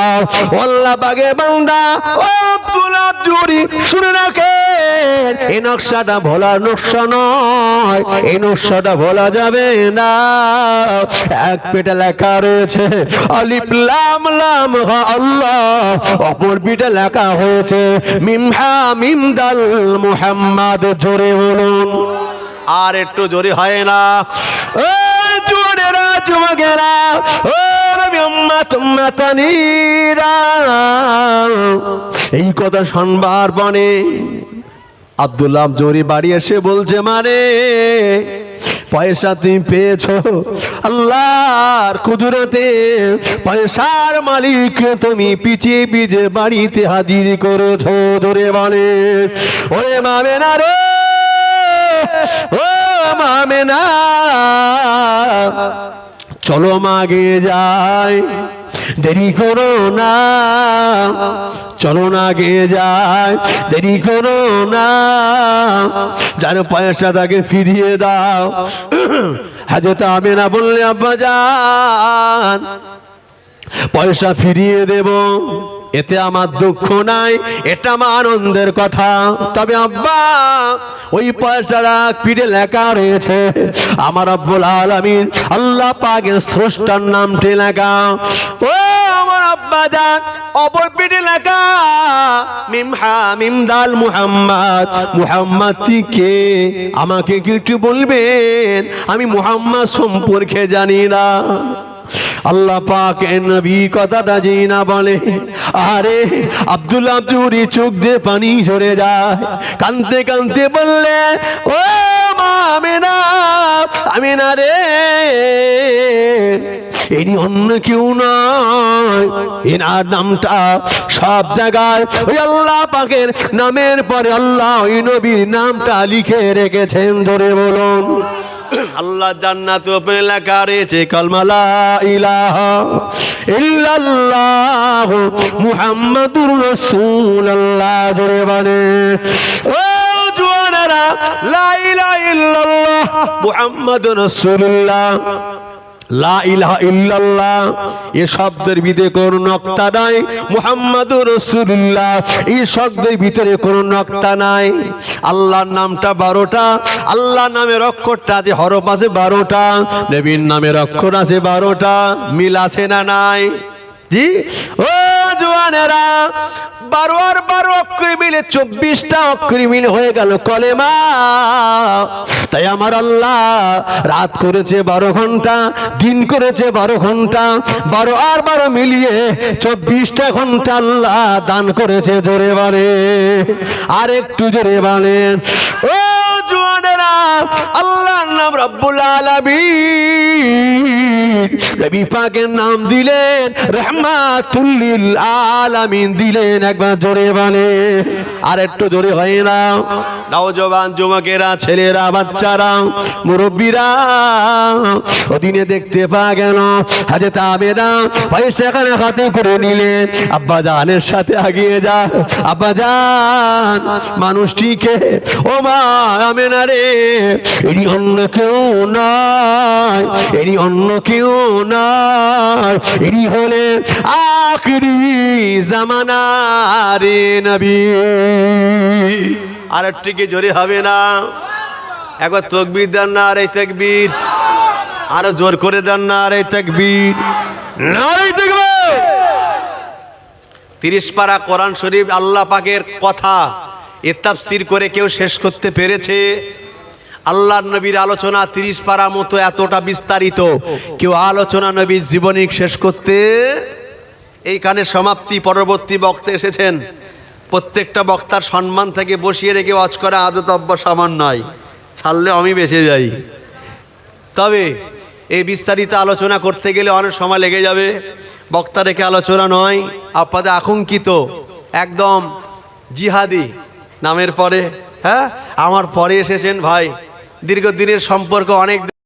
আল্লাহ পাকের বান্দা ও আব্দুল্লাহ জুরি শুনে রাখেন, এই নকশাটা ভোলার নকশা নয়, এই নকশাটা ভোলা যাবে না। এক পেটে লেখা রয়েছে আলিফ লাম লাম হা আল্লাহ, অপর পিঠে লেখা হয়েছে মিম হা মিম দাল মুহাম্মদ। জোরে বলুন, আর একটু জোরে হয় না? ও জোরেরা যুবকেরা, ও নবী উম্মত উম্মতানিরা, এই কথা শুনবার পরে আব্দুল্লাহ জোরি বাড়ি এসে বলছে, মানে পয়সা তুমি পেয়েছো, আল্লাহর কুদরতে পয়সার মালিক তুমি পিছিয়ে পিছিয়ে বাড়িতে হাজির করেছো। ধরে বলে, ওরে মামেনা রে, ও মামেনা, চলো মাগে যাই, দেরি করো না, চলো না গে যায়, দেরি করো না, যার পয়সা তাকে ফিরিয়ে দাও। হযরত আমিনা বললে, আব্বা জান, পয়সা ফিরিয়ে দেব, এতে আমার দুঃখ নাই, এটা আমার আনন্দের কথা। তবে আব্বা, ওই পয়সাটা পিঠে লেখা রয়েছে আমার রব্বুল আলামিন আল্লাহ পাকের স্রষ্টার নামটি লেখা। ও আমার আব্বা জান, অপর পিঠে লেখা মিম হা মিম দাল মুহাম্মদ। মুহাম্মদ কে? আমাকে কি একটু বলবেন? আমি মুহাম্মদ সম্পর্কে জানি না। আল্লাহ পাক নবী কথাটা যেই না বলে, আরে আব্দুল্লাহ জুরি চোখ দিয়ে পানি ঝরে যায়, কাঁদতে কাঁদতে বললে, ও মা আমিনা, আমিনা রে, ইনি অন্য কেউ নয়, এনার নামটা সব জায়গায় ওই আল্লাহ পাকের নামের পরে আল্লাহ ওই নবীর নামটা লিখে রেখেছেন। ধরে বলুন, আল্লাহ জান্নাত উপরে লেখা রয়েছে কালমা লা ইলাহা ইল্লাল্লাহ মুহাম্মাদুর রাসূলুল্লাহ। ধরে বলে, ও জওয়ানেরা, লা ইলাহা ইল্লাল্লাহ মুহাম্মাদুর রাসূলুল্লাহ, লা ইলাহা ইল্লাল্লাহ এই শব্দের ভিতরে কোনো নক্তা নাই, মুহাম্মাদুর রাসূলুল্লাহ এই শব্দের ভিতরে কোনো নক্তা নাই। আল্লাহর নামটা 12টা, আল্লাহর নামের অক্ষরটা আছে, হরফ আছে 12টা, নবীর নামের অক্ষর আছে 12টা, মিল আছে না নাই? জি ও জওয়ানেরা, 12 আর 12 অক্ষর মিলে 24টা অক্ষর মিলে হয়ে গেল কলেমা। তাই আমার আল্লাহ রাত করেছে 12 ঘন্টা, দিন করেছে 12 ঘন্টা, 12 আর 12 মিলিয়ে 24টা ঘন্টা আল্লাহ দান করেছে। জোরে বলে, আর একটু জোরে বলেন, ও জওয়ানেরা, আল্লাহর নাম রব্বুল আলামিন, নবী পাকের নাম দিলেন রাহমাতুল লিল আলামিন দিলেন। একবার জোরে বলে, আর একটু জোরে হয় না? নওজওয়ান যুবকেরা, ছেলেরা, বাচ্চারা, মুরব্বীরা, ওদিনে দেখতে পাওয়া গেল হযরত আমিনা পয়সা এখানে হাতে করে নিলেন, আব্বা জানের সাথে আগিয়ে যা, আব্বা জান, মানুষটিকে, ও মা আমিনা রে, এটি অন্য কেউ নয়, এটি অন্য কেউ নয়, এটি হলে আখিরি জামানার নবী। আর একটু কি জোরে হবে না? একবার তাকবীর দেন না, আর এই তাকবীর, আরো জোর করে দেন না, আর এই তাকবীর, নারে তাকবীর। 30 পারা কোরআন শরীফ আল্লাহ পাকের কথা এ তাফসীর করে কেউ শেষ করতে পেরেছে? আল্লাহর নবীর আলোচনা 30 পারা মতো এতটা বিস্তারিত, কেউ আলোচনা নবীর জীবনী শেষ করতে এইখানে সমাপ্তি। পরবর্তী বক্তা এসেছেন, প্রত্যেকটা বক্তার সম্মান থেকে বসিয়ে রেখে ওয়াজ করা আদতব্য সামান নয়, ছাড়লে আমি বেঁচে যাই। তবে এই বিস্তারিত আলোচনা করতে গেলে অনেক সময় লেগে যাবে। বক্তা রেখে আলোচনা নয়, আপনাদের আকাঙ্ক্ষিত একদম জিহাদি নামের পরে, হ্যাঁ আমার পরে এসেছেন ভাই, দীর্ঘদিনের সম্পর্ক, অনেক